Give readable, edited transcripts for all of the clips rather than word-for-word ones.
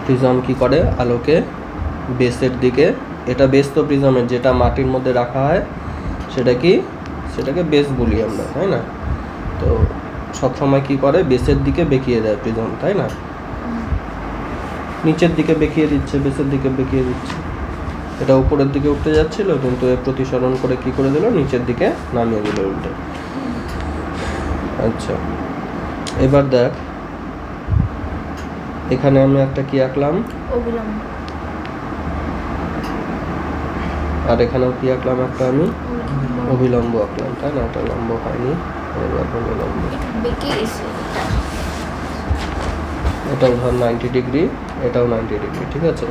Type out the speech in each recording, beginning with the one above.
Prism কি করে, আলোকে বেসের দিকে, এটা বেস তো প্রিজমের, যেটা মাটির মধ্যে রাখা হয় সেটাকে বেস বলি আমরা, তাই না? তো সবসময় কি করে, বেসের দিকে বেঁকিয়ে দেয় প্রিজম, তাই না? নিচের দিকে বেঁকিয়ে দিচ্ছে, বেসের দিকে বেঁকিয়ে দিচ্ছে। এটা উপরের দিকে উঠতে যাচ্ছিল, কিন্তু এর প্রতিসরণ করে কি করে দিল, নিচের দিকে নামিয়ে দিল উল্টে। আচ্ছা, এবার দেখ এখানে আমি একটা কি আঁকলাম, অবিলম্ব, আর এখানেও কি আঁকলাম, একটা আমি অবিলম্ব আঁকলাম, তাই না? এটা লম্ব হয়নি, এবার হলো লম্ব। বেঁকে গেছে এটাও ধর 90 ডিগ্রি, এটাও 90 ডিগ্রি, ঠিক আছে?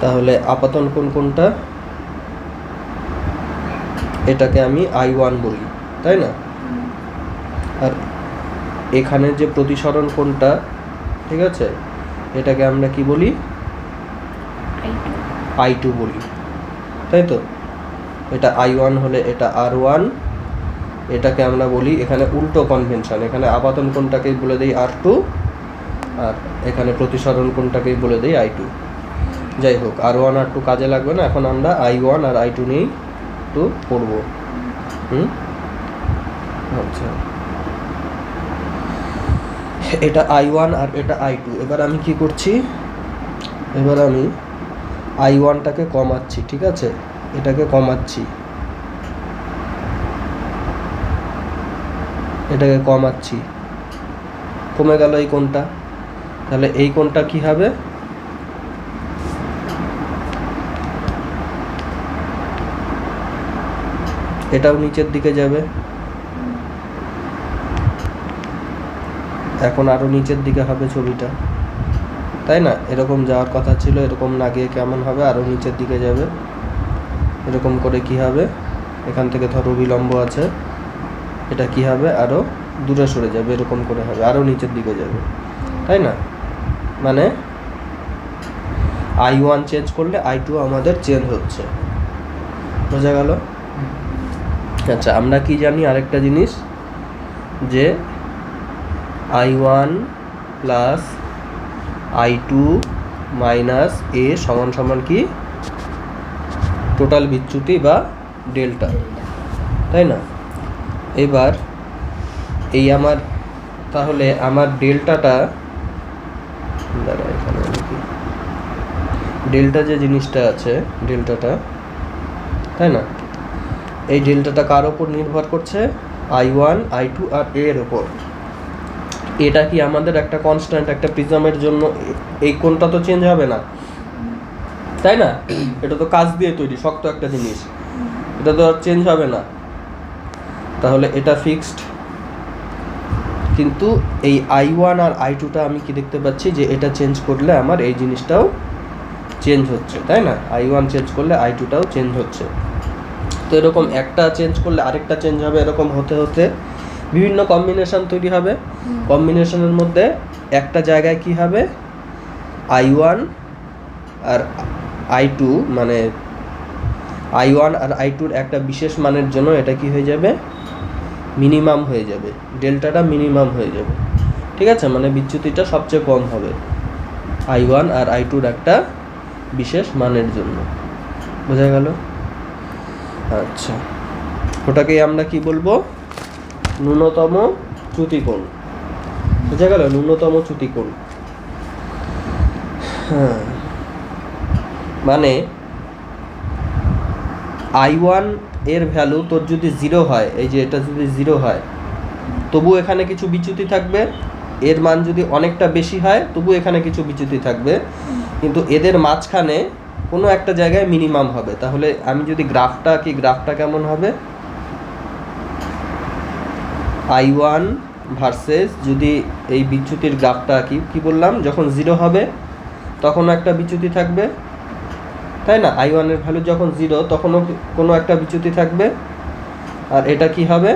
তাহলে আপাতন কোণ কোনটা? এটাকে আমি I1 বলি, তাই না? আর এখানে যে প্রতিসরণ কোণটা, ঠিক আছে, এটাকে আমরা কি বলি, I2 বলি, তাই তো? এটা I1 হলে এটা R1, এটাকে আমরা বলি, এখানে উল্টো কনভেনশন, এখানে আপাতন কোণটাকেই বলে দেই R2, আর এখানে প্রতিসরণ কোণটাকেই বলে দেই I2। যাই হোক, R1 R2 কাজে লাগবে না, এখন আমরা I1 আর I2 নিয়েই একটু পড়বো। আচ্ছা, এটা I1 আর এটা I2। এবার আমি কি করছি, এবার আমি I1টাকে কমাচ্ছি, ঠিক আছে? এটাকে কমাচ্ছি, এটাকে কমাচ্ছি, কমে গেল এই কোণটা। তাহলে এই কোণটা কি হবে, এটাও নিচের দিকে যাবে, এখন আরো নিচের দিকে হবে ছবিটা, তাই না? এরকম যাওয়ার কথা ছিল, এরকম না গিয়ে কেমন হবে, আরো নিচের দিকে যাবে। এরকম করে কি হবে, এখান থেকে ধরো বিলম্ব আছে, এটা কি হবে, আরো দূরে সরে যাবে, এরকম করে হবে, আরো নিচের দিকে যাবে, তাই না? মানে I1 চেঞ্জ করলে I2 আমাদের চেঞ্জ হচ্ছে, বোঝা গেল? আচ্ছা, আমরা কি জানি আরেকটা জিনিস, যে I1 plus I2 minus A সমান সমান কি, টোটাল বিচ্যুতি বা ডেল্টা, তাই না? এবার এই আমার, তাহলে আমার ডেল্টাটা, দাঁড়া এখানে কি ডেল্টা যে জিনিসটা আছে, ডেল্টাটা, তাই না? এই ডেল্টাটা কার ওপর নির্ভর করছে, I1 I2 আর A এর ওপর। এটা কি আমাদের একটা কনস্ট্যান্ট, একটা প্রিজমের জন্য এই কোণটা তো চেঞ্জ হবে না, তাই না? এটা তো কাঁচ দিয়ে তৈরি, শক্ত একটা জিনিস, এটা তো আর চেঞ্জ হবে না, তাহলে এটা ফিক্সড। কিন্তু এই I1 আর I2টা আমি কি দেখতে পাচ্ছি, যে এটা চেঞ্জ করলে আমার এই জিনিসটাও চেঞ্জ হচ্ছে, তাই না? I1 চেঞ্জ করলে I2টাও চেঞ্জ হচ্ছে। তো এরকম একটা চেঞ্জ করলে আরেকটা চেঞ্জ হবে, এরকম হতে হতে বিভিন্ন কম্বিনেশন তৈরি হবে। কম্বিনেশনের মধ্যে একটা জায়গায় কি হবে, I1 আর I2, মানে I1 আর I2-র একটা বিশেষ মানের জন্য এটা কি হয়ে যাবে, মিনিমাম হয়ে যাবে, ডেল্টাটা মিনিমাম হয়ে যাবে, ঠিক আছে? মানে বিচ্যুতিটা সবচেয়ে কম হবে I1 আর I2-র একটা বিশেষ মানের জন্য, বোঝা গেল? আচ্ছা, ওটাকেই আমরা কি বলবো, ন্যূনতম চ্যুতিকোণ, বোঝা গেল? ন্যূনতম চ্যুতিকোণ। হ্যাঁ, মানে I1 এর ভ্যালু তোর যদি 0 হয়, এই যে এটা যদি 0 হয়, তবু এখানে কিছু বিচ্যুতি থাকবে। এর মান যদি অনেকটা বেশি হয়, তবু এখানে কিছু বিচ্যুতি থাকবে, কিন্তু এদের মাঝখানে কোনো একটা জায়গায় মিনিমাম হবে। তাহলে আমি যদি গ্রাফটা কি, গ্রাফটা কেমন হবে, I1 ভার্সেস যদি এই বিচ্যুতির গ্রাফটা কি বললাম, যখন 0 হবে তখনও একটা বিচ্যুতি থাকবে, তাই না? I1 এর ভ্যালু যখন 0 তখনও কোনো একটা বিচ্যুতি থাকবে, আর এটা কি হবে,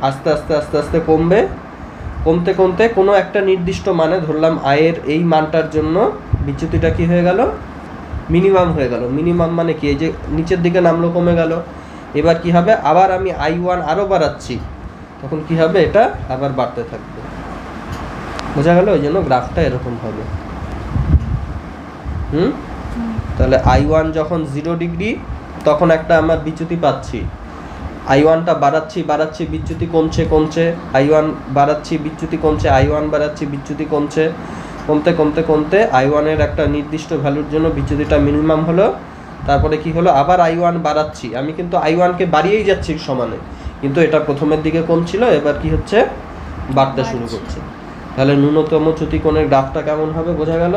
আস্তে আস্তে আস্তে আস্তে কমবে, কমতে কমতে কোনো একটা নির্দিষ্ট মানে, ধরলাম I এর এই মানটার জন্য বিচ্যুতিটা কি হয়ে গেল, মিনিমাম হয়ে গেল। মিনিমাম মানে কি, এই যে নিচের দিকে নামলো, কমে গেল। এবার কি হবে, আবার আমি I1 আরও বাড়াচ্ছি, তখন কি হবে, এটা আবার বাড়তে থাকবে, বোঝা গেল? ওই জন্য গ্রাফটা এরকম হবে। তাহলে I1 যখন 0 ডিগ্রি তখন একটা আমার বিচ্যুতি পাচ্ছি, I1টা বাড়াচ্ছি বিচ্যুতি কমছে, I1 বাড়াচ্ছি বিচ্যুতি কমছে, I1 বাড়াচ্ছি বিচ্যুতি কমতে I1 এর একটা নির্দিষ্ট ভ্যালুর জন্য বিচ্যুতিটা মিনিমাম হলো। তারপরে কি হলো, আবার I1 বাড়াচ্ছি, আমি কিন্তু I1কে বাড়িয়েই যাচ্ছি সমানে, কিন্তু এটা প্রথমের দিকে কম ছিল, এবার কি হচ্ছে, বাড়তে শুরু করছে। তাহলে ন্যূনতম চ্যুতিকোণের গ্রাফটা কেমন হবে বোঝা গেল?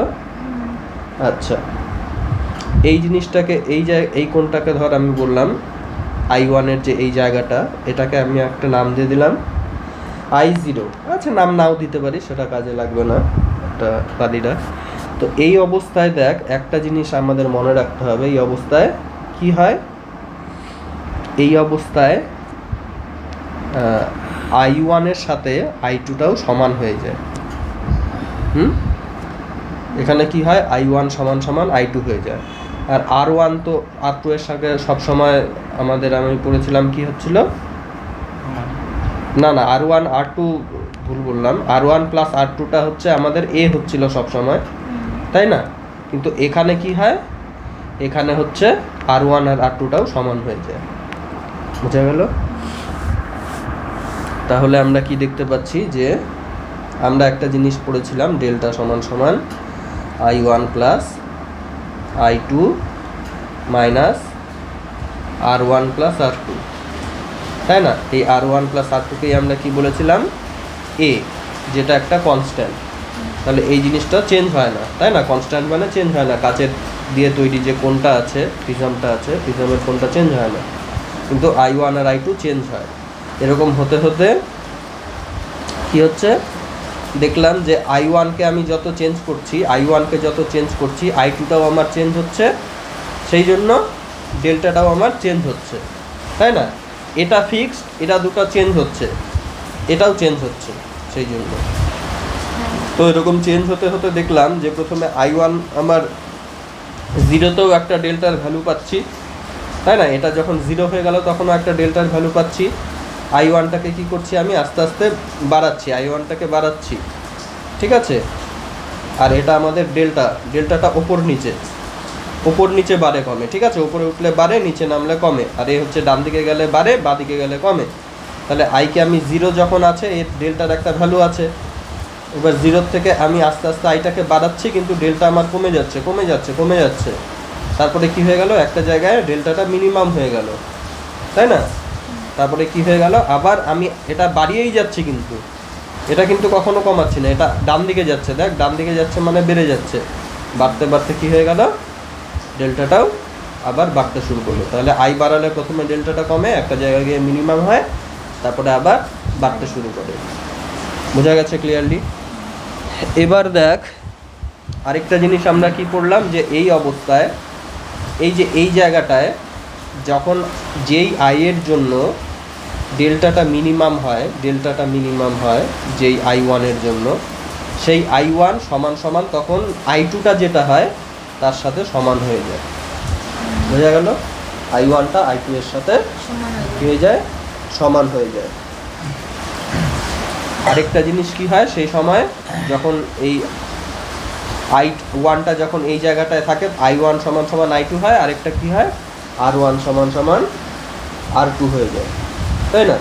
আচ্ছা, এই জিনিসটাকে এই কোণটাকে ধর আমি বললাম I1 এর যে এই জায়গাটা, এটাকে আমি একটা নাম দিয়ে দিলাম I0। আচ্ছা, নাম নাও দিতে পারি, সেটা কাজে লাগবে না, একটা পালিরা। তো এই অবস্থায় দেখ, একটা জিনিস আমাদের মনে রাখতে হবে, এই অবস্থায় কি হয়, এই অবস্থায় I1 এর সাথে I2টাও সমান হয়ে যায়। এখানে কি হয়, I1 সমান I2 হয়ে যায়। আর R1 তো R2 এর সাথে সবসময় আমাদের, আমি পড়েছিলাম কি হচ্ছিল, না R1 R2 ভুল বললাম, R1 প্লাস R2টা হচ্ছে আমাদের A হচ্ছিল সবসময়, তাই না? কিন্তু এখানে কি হয়, এখানে হচ্ছে R1 আর R2টাও সমান হয়ে যায়। বুঝা গেল? তাহলে আমরা কি দেখতে পাচ্ছি, যে আমরা একটা জিনিস পড়েছিলাম, ডেল্টা সমান I1 plus I2 minus R1 plus R2, তাই না? এই R1 প্লাস R2কেই আমরা কি বলেছিলাম, A, যেটা একটা কনস্ট্যান্ট। তাহলে এই জিনিসটা চেঞ্জ হয় না, তাই না? কনস্ট্যান্ট মানে চেঞ্জ হয় না, কাচের দিয়ে তৈরি যে কোণটা আছে, প্রিজমটা আছে, প্রিজমের কোণটা চেঞ্জ হয় না, কিন্তু I1 আর I2 চেঞ্জ হয়। এরকম হতে কি হচ্ছে, দেখলাম যে I1কে আমি যত চেঞ্জ করছি I2টাও আমার চেঞ্জ হচ্ছে, সেই জন্য ডেল্টাটাও আমার চেঞ্জ হচ্ছে, তাই না? এটা ফিক্সড, এটা দুটো চেঞ্জ হচ্ছে, এটাও চেঞ্জ হচ্ছে, সেই জন্য। তো এরকম চেঞ্জ হতে দেখলাম যে প্রথমে I1 আমার 0তেও একটা ডেল্টার ভ্যালু পাচ্ছি, তাই না? এটা যখন 0 হয়ে গেল তখনও একটা ডেল্টার ভ্যালু পাচ্ছি। I1টাকে কি করছি, আমি আস্তে আস্তে বাড়াচ্ছি, I1টাকে বাড়াচ্ছি, ঠিক আছে? আর এটা আমাদের ডেল্টাটা ওপর নিচে বাড়ে কমে, ঠিক আছে? উপরে উঠলে বাড়ে, নিচে নামলে কমে, আর এই হচ্ছে ডান দিকে গেলে বাড়ে, বাঁ দিকে গেলে কমে। তাহলে আইকে আমি 0 যখন আছে, এর ডেল্টার একটা ভ্যালু আছে, এবার 0 থেকে আমি আস্তে আস্তে আইটাকে বাড়াচ্ছি, কিন্তু ডেল্টা আমার কমে যাচ্ছে। তারপরে কি হয়ে গেল, একটা জায়গায় ডেল্টাটা মিনিমাম হয়ে গেল, তাই না? তারপরে কি হয়ে গেল, আবার আমি এটা বাড়িয়েই যাচ্ছি, কিন্তু এটা কিন্তু কখনো কমাচ্ছি না, এটা ডান দিকে যাচ্ছে, দেখ ডান দিকে যাচ্ছে মানে বেড়ে যাচ্ছে, বাড়তে কি হয়ে গেল, ডেল্টাটাও আবার বাড়তে শুরু করলো। তাহলে আই বাড়ালে প্রথমে ডেল্টাটা কমে, একটা জায়গায় গিয়ে মিনিমাম হয়, তারপরে আবার বাড়তে শুরু করে। বোঝা গেছে ক্লিয়ারলি? এবার দেখ, আরেকটা জিনিস আমরা কি পড়লাম, যে এই অবস্থায়, এই জায়গাটায় যখন যেই আই এর জন্য ডেল্টাটা মিনিমাম হয় যেই I1 এর জন্য, সেই I1 সমান তখন I2টা যেটা হয় তার সাথে সমান হয়ে যায়। বোঝা গেল? I1টা I2 এর সাথে সমান হয়ে যায়। আরেকটা জিনিস কি হয়, সেই সময় যখন এই I1টা যখন এই জায়গাটায় থাকে, I1 সমান I2 হয়, আরেকটা কি হয়, R1 সমান R2 হয়ে যায়, তাই না?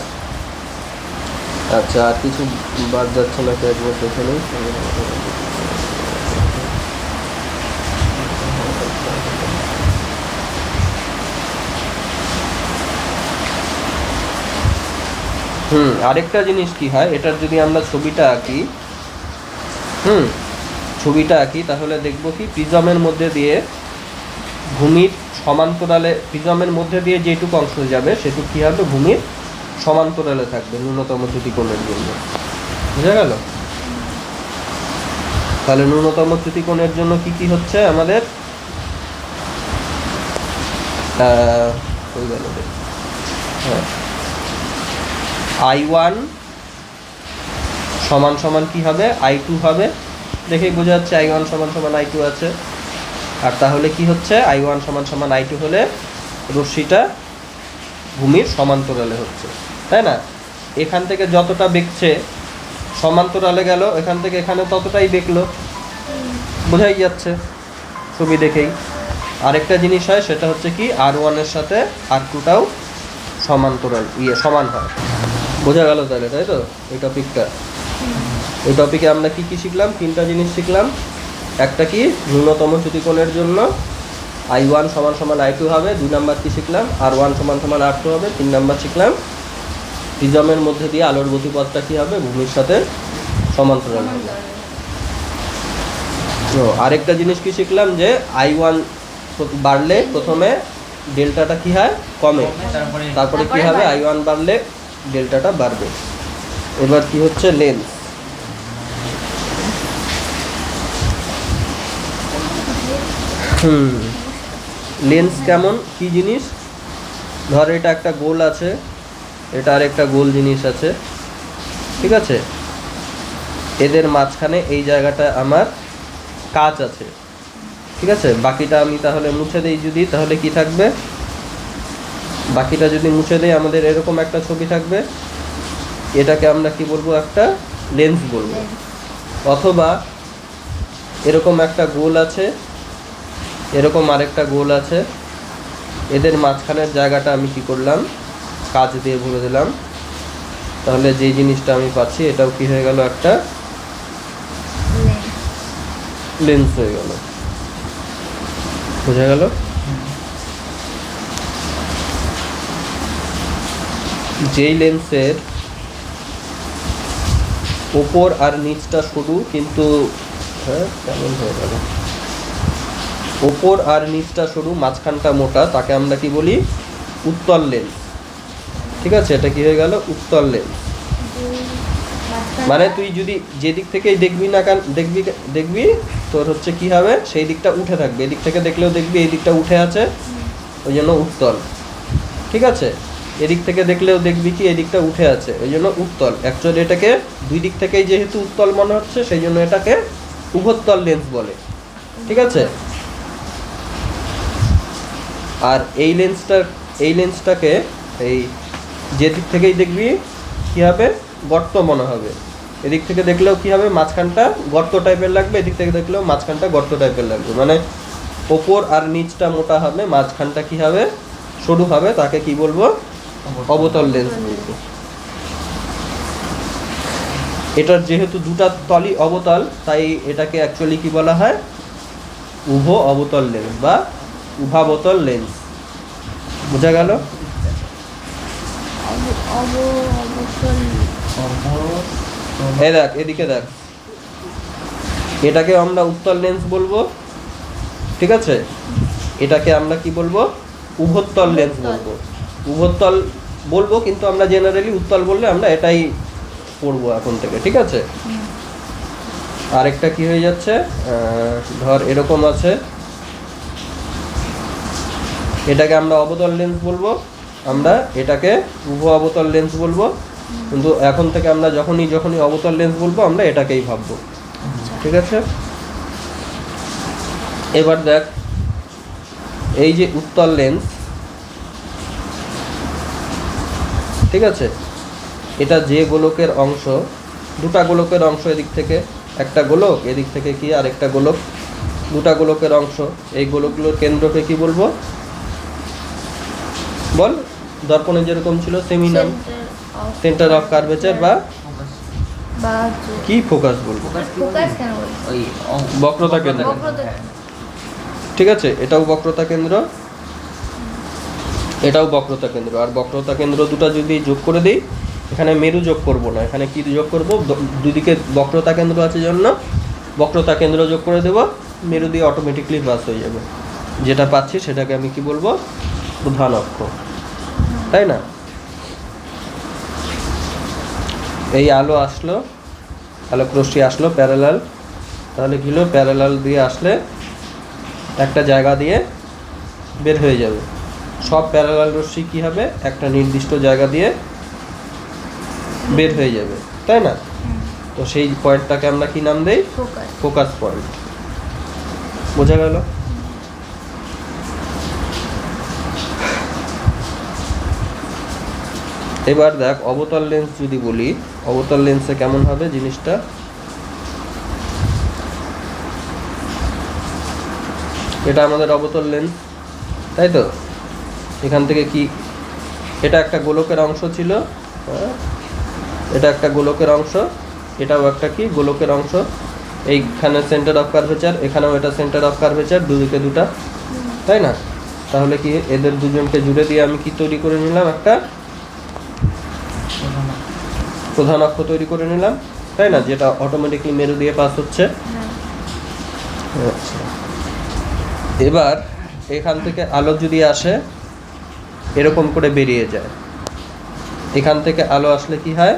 আচ্ছা, আর কিছু বাদ যাচ্ছে না, একবার দেখে নেই। আরেকটা জিনিস কি হয়, এটার যদি আমরা ছবিটা আঁকি, তাহলে দেখবো কি, প্রিজমের মধ্যে দিয়ে ভূমির সমান্তরালে, প্রিজমের মধ্যে দিয়ে যেটুকু অংশ যাবে সেটুকু কি হবে, ভূমির সমান্তরালে থাকবে ন্যূনতম চ্যুতিকোণের জন্য। বুঝা গেল? তাহলে ন্যূনতম চ্যুতিকোণের জন্য কি হচ্ছে আমাদের, I1 সমান কি হবে, I2 হবে। দেখেই বোঝা যাচ্ছে I1 সমান I2 আছে। আর তাহলে কি হচ্ছে, I1 সমান I2 হলে রশ্মিটা ভূমির সমান্তরালে হচ্ছে, তাই না? এখান থেকে যতটা বেঁকছে সমান্তরালে গেল, এখান থেকে এখানে ততটাই বেঁকলো, বোঝাই যাচ্ছে। ছবি দেখেই। আরেকটা জিনিস হয় সেটা হচ্ছে কি R1 এর সাথে R2টাও সমান্তরাল সমান হয়। বোঝা গেল তাহলে, তাই তো? এই টপিকটা, এই টপিকে আমরা কি কি শিখলাম? তিনটা জিনিস শিখলাম। একটা কি, ন্যূনতম চ্যুতিকোণের জন্য I1 সমান সমান I2 হবে। 2 নাম্বার কি শিখলাম? R1 সমান সমান R2 হবে। 3 নাম্বার শিখলাম প্রিজমের মধ্যে দিয়ে আলোর গতিপথটা কি হবে? ভূমির সাথে সমান্তরাল হবে। তো আরেকটা জিনিস কি শিখলাম? যে I1 বাড়লে প্রথমে ডেল্টাটা কি হয়? কমে, তারপরে কি হবে? I1 বাড়লে ডেল্টাটা বাড়বে। এবার কি হচ্ছে? লেন্স। লেন্স কেমন, কি জিনিস? ধর এটা একটা গোল আছে, এটা আর একটা গোল জিনিস আছে, ঠিক আছে? এদের মাঝখানে এই জায়গাটা আমার কাচ আছে, ঠিক আছে? বাকিটা আমি তাহলে মুছে দেই যদি, তাহলে কি থাকবে? বাকিটা যদি মুছে দেই আমাদের এরকম একটা ছবি থাকবে। এটাকে আমরা কি বলবো? একটা লেন্স বলবো। অথবা এরকম একটা গোল আছে, এরকম আরেকটা গোল আছে, এদের মাঝখানের জায়গাটা আমি কি করলাম? কাচ দিয়ে ভরে দিলাম। তাহলে যে জিনিসটা আমি পাচ্ছি এটাও কি হয়ে গেল? একটা লেন্স হয়ে গেল। বোঝা গেল? যেই লেন্সের ওপর আর নিচটা সরু কিন্তু কেমন হয়ে গেল, ওপর আর নিচটা সরু, মাঝখানটা মোটা, তাকে আমরা কি বলি? উত্তল লেন্স। ঠিক আছে, এটা কি হয়ে গেল? উত্তল লেন্স। মানে তুই যদি যেদিক থেকেই দেখবি না কেন, দেখবি তোর হচ্ছে কি হবে? সেই দিকটা উঠে থাকবে। এদিক থেকে দেখলেও দেখবি এই দিকটা উঠে আছে, ওই জন্য উত্তল। ঠিক আছে, এদিক থেকে দেখলেও দেখবি কি এই দিকটা উঠে আছে, ওই জন্য উত্তল। অ্যাকচুয়ালি এটাকে দুই দিক থেকেই যেহেতু উত্তল মনে হচ্ছে, সেই জন্য এটাকে উভত্তল লেন্স বলে। ঠিক আছে, আর এই লেন্সটাকে এই যে দিক থেকেই দেখবি কি হবে? গর্ত মনে হবে। এদিক থেকে দেখলেও কি হবে? মাঝখানটা গর্ত টাইপের লাগবে, এদিক থেকে দেখলেও মাঝখানটা গর্ত টাইপের লাগবে। মানে ওপর আর নিচটা মোটা হবে, মাঝখানটা কি হবে? সরু হবে। তাকে কি বলবো? অবতল লেন্স বলবো। এটার যেহেতু দুটা তলই অবতল, তাই এটাকে অ্যাকচুয়ালি কি বলা হয়? উভ অবতল লেন্স বা উভাবতল লেন্স। বোঝা গেল? এই দেখ, এদিকে দেখ, এটাকে আমরা উত্তল লেন্স বলবো। ঠিক আছে, এটাকে আমরা কি বলবো? উভত্তল লেন্স বলবো। উভত্তল বলবো, কিন্তু আমরা জেনারেলি উত্তল বললে আমরা এটাই পড়বো এখন থেকে। ঠিক আছে, আরেকটা কি হয়ে যাচ্ছে? ধর এরকম আছে, এটাকে আমরা অবতল লেন্স বলবো, আমরা এটাকে উভ অবতল লেন্স বলবো। কিন্তু এখন থেকে আমরা যখনই অবতল লেন্স বলবো, আমরা এটাকেই ভাববো। ঠিক আছে, এবার দেখ, এই যে উত্তল লেন্স, ঠিক আছে, এটা যে গোলকের অংশ, দুটা গোলকের অংশ, এদিক থেকে একটা গোলক, এদিক থেকে কি আরেকটা গোলক, দুটা গোলকের অংশ। এই গোলকগুলোর কেন্দ্রকে কি বলবো? বল, দর্পণে যেরকম ছিল সেমি নাম, সেন্টার অফ কার্ভেচার বা কি ফোকাস বলবো? বক্রতা কেন্দ্র। ঠিক আছে, এটাও বক্রতা কেন্দ্র, এটাও বক্রতা কেন্দ্র। আর বক্রতা কেন্দ্র দুটো যদি যোগ করে দিই, এখানে মেরু যোগ করব না, এখানে কি যোগ করব? দুদিকে বক্রতা কেন্দ্র আছে জন্য বক্রতা কেন্দ্র যোগ করে দেব, মেরু দিয়ে অটোমেটিকলি পাস হয়ে যাবে। যেটা পাচ্ছি সেটাকে আমি কি বলবো? প্রধান অক্ষ, তাই না? এই আলো আসলো, আলোক রশ্মি আসলো প্যারালাল, তাহলে কি হলো? প্যারালাল দিয়ে আসলে একটা জায়গা দিয়ে বের হয়ে যাবে। সব প্যারালাল রশ্মি কি হবে? একটা নির্দিষ্ট জায়গা দিয়ে বের হয়ে যাবে, তাই না? তো সেই পয়েন্টটাকে আমরা কি নাম দেই? Focus point. বোঝা গেল? এবার দেখ, অবতল লেন্স যদি বলি, অবতল লেন্সে কেমন হবে জিনিসটা? এটা আমাদের অবতল লেন্স, তাই তো? এখান থেকে কি এটা একটা গোলকের অংশ ছিল, হ্যাঁ, এটা একটা গোলকের অংশ, এটাও একটা কি গোলকের অংশ। এইখানে সেন্টার অফ কার্ভেচার, এখানেও এটা সেন্টার অফ কার্ভেচার, দুদিকে দুটা, তাই না? তাহলে কি এদের দুজনকে জুড়ে দিয়ে আমি কি তৈরি করে নিলাম? একটা প্রধান অক্ষ তৈরি করে নিলাম, তাই না? যেটা অটোমেটিকলি মেরু দিয়ে পাস হচ্ছে। আচ্ছা, এবার এখান থেকে আলো যদি আসে এরকম করে বেরিয়ে যায়, এখান থেকে আলো আসলে কি হয়?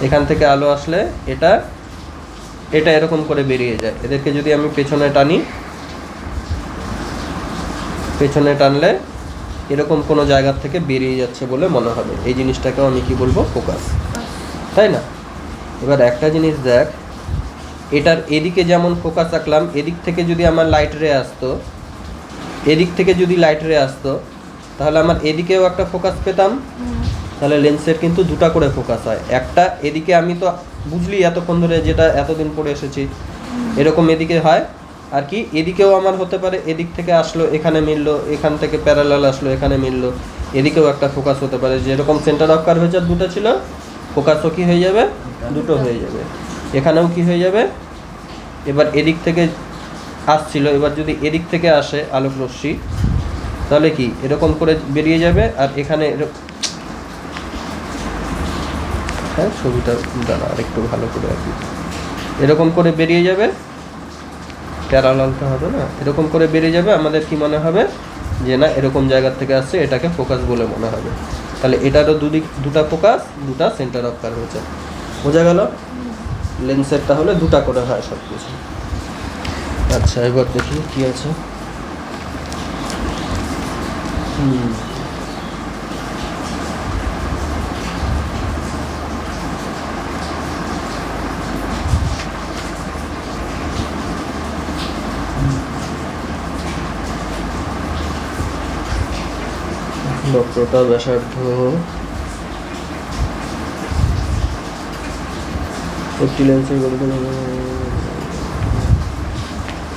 এখান থেকে আলো আসলে এটা এটা এরকম করে বেরিয়ে যায়। এদেরকে যদি আমি পেছনে টানি, পেছনে টানলে এরকম কোনো জায়গার থেকে বেরিয়ে যাচ্ছে বলে মনে হবে। এই জিনিসটাকেও আমি কি বলবো? ফোকাস, তাই না? এবার একটা জিনিস দেখ, এটার এদিকে যেমন ফোকাস আঁকলাম, এদিক থেকে যদি আমার লাইট রে আসতো, এদিক থেকে যদি লাইট রে আসতো তাহলে আমার এদিকেও একটা ফোকাস পেতাম। তাহলে লেন্সের কিন্তু দুটা করে ফোকাস হয়। একটা এদিকে, আমি তো বুঝলি এতক্ষণ ধরে যেটা এতদিন পড়ে এসেছি, এরকম এদিকে হয়। আর কি এদিকেও আমার হতে পারে, এদিক থেকে আসলো এখানে মিললো, এখান থেকে প্যারালাল আসলো এখানে মিললো, এদিকেও একটা ফোকাস হতে পারে। যেরকম সেন্টার অফ কার্ভেচার দুটো ছিল, ফোকাসও কি হয়ে যাবে? দুটো হয়ে যাবে। এখানেও কি হয়ে যাবে? এবার এদিক থেকে আসছিল, এবার যদি এদিক থেকে আসে আলোক রশ্মি তাহলে কি এরকম করে বেরিয়ে যাবে। আর এখানে হ্যাঁ, ছবিটা দাঁড়া আরেকটু ভালো করে আর কি, এরকম করে বেরিয়ে যাবে, প্যারালালটা হবে না, এরকম করে বেরিয়ে যাবে। আমাদের কি মনে হবে? যে না, এরকম জায়গা থেকে আসছে, এটাকে ফোকাস বলে মনে হবে। তাহলে এটারও দুটা ফোকাস, দুটা সেন্টার অফ কার্ভেচার। বোঝা গেল? লেন্সের তাহলে দুটা করে হয় সব কিছু। আচ্ছা, এবার দেখি কি আছে। বক্রতা ব্যাসার্ধ একটি লেন্সের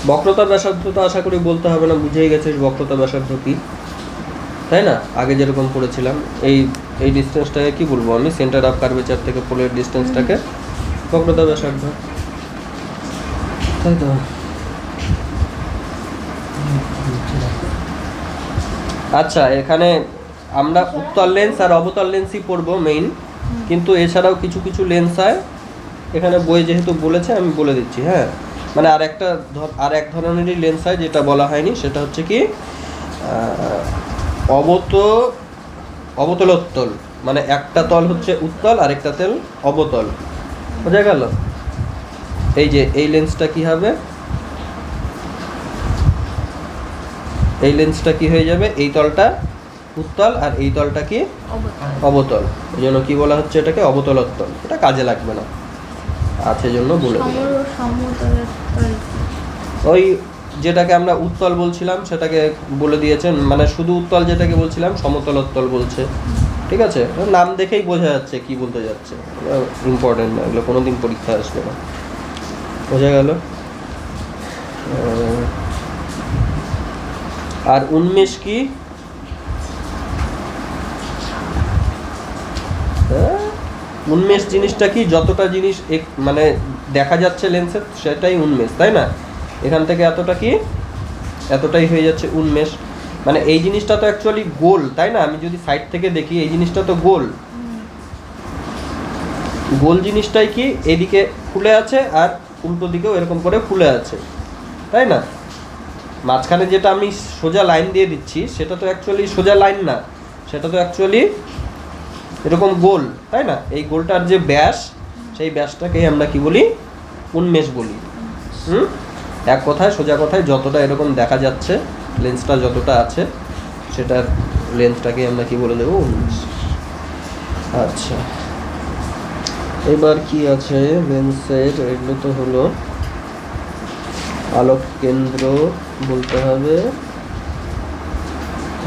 বক্রতা ব্যাসার্ধ তো আশা করি বলতে হবে না, বুঝেই গেছিস বক্রতা ব্যাসার্ধ কি, তাই না? আগে যেরকম পড়েছিলাম, এই এই ডিস্টেন্সটাকে কি বলবো আমি? সেন্টার অফ কার্ভেচার থেকে পোলের ডিস্টেন্সটাকে বক্রতা ব্যাসার্ধ, তাই তো? আচ্ছা, এখানে আমরা উত্তল লেন্স আর অবতল লেন্সই পড়বো মেইন, কিন্তু এছাড়াও কিছু কিছু লেন্স হয় এখানে বই যেহেতু বলেছে আমি বলে দিচ্ছি। হ্যাঁ, মানে আর এক ধরনেরই লেন্স হয় যেটা বলা হয়নি, সেটা হচ্ছে কি অবতলোত্তল। মানে একটা তল হচ্ছে উত্তল, আরেকটা তল অবতল। বোঝা গেল? এই যে এই লেন্সটা কি হবে? এই লেন্সটা কি হয়ে যাবে? এই তলটা উত্তল আর এই তলটা কি অবতল। এই জন্য কি বলা হচ্ছে এটাকে? অবতলোত্তল। এটা কাজে লাগবে না, আছে জন্য বলে ওই যেটাকে আমরা উত্তল বলছিলাম সেটাকে বলে দিয়েছেন, মানে শুধু উত্তল যেটাকে বলছিলাম সমতলোত্তল বলছে। ঠিক আছে, নাম দেখেই বোঝা যাচ্ছে কি বলতে যাচ্ছে, ইম্পর্টেন্ট না, এগুলো কোনোদিন পরীক্ষায় আসবে না। বোঝা গেল? আর উন্মেষ কি? উন্মেষ জিনিসটা কি? যতটা জিনিস মানে দেখা যাচ্ছে লেন্সের সেটাই উন্মেষ, তাই না? এখান থেকে এতটা কি, এতটাই হয়ে যাচ্ছে উন্মেষ। মানে এই জিনিসটা তো অ্যাকচুয়ালি গোল, তাই না? আমি যদি সাইড থেকে দেখি এই জিনিসটা তো গোল। গোল জিনিসটাই কি এদিকে ফুলে আছে আর উল্টো দিকেও এরকম করে ফুলে আছে, তাই না? মাঝখানে যেটা আমি সোজা লাইন দিয়ে দিচ্ছি সেটা তো অ্যাকচুয়ালি সোজা লাইন না, সেটা তো অ্যাকচুয়ালি এরকম গোল, তাই না? এই গোলটার যে ব্যাস, সেই ব্যাসটাকেই আমরা কি বলি? উন্মেষ বলি। এক কথায়, সোজা কথায়, যতটা এরকম দেখা যাচ্ছে লেন্সটা যতটা আছে সেটার লেন্সটাকে আমরা কি বলে দেবো? উন্মেষ। আচ্ছা, এবার কি আছে লেন্সের? এগুলো তো হলো আলোক কেন্দ্র বলতে হবে,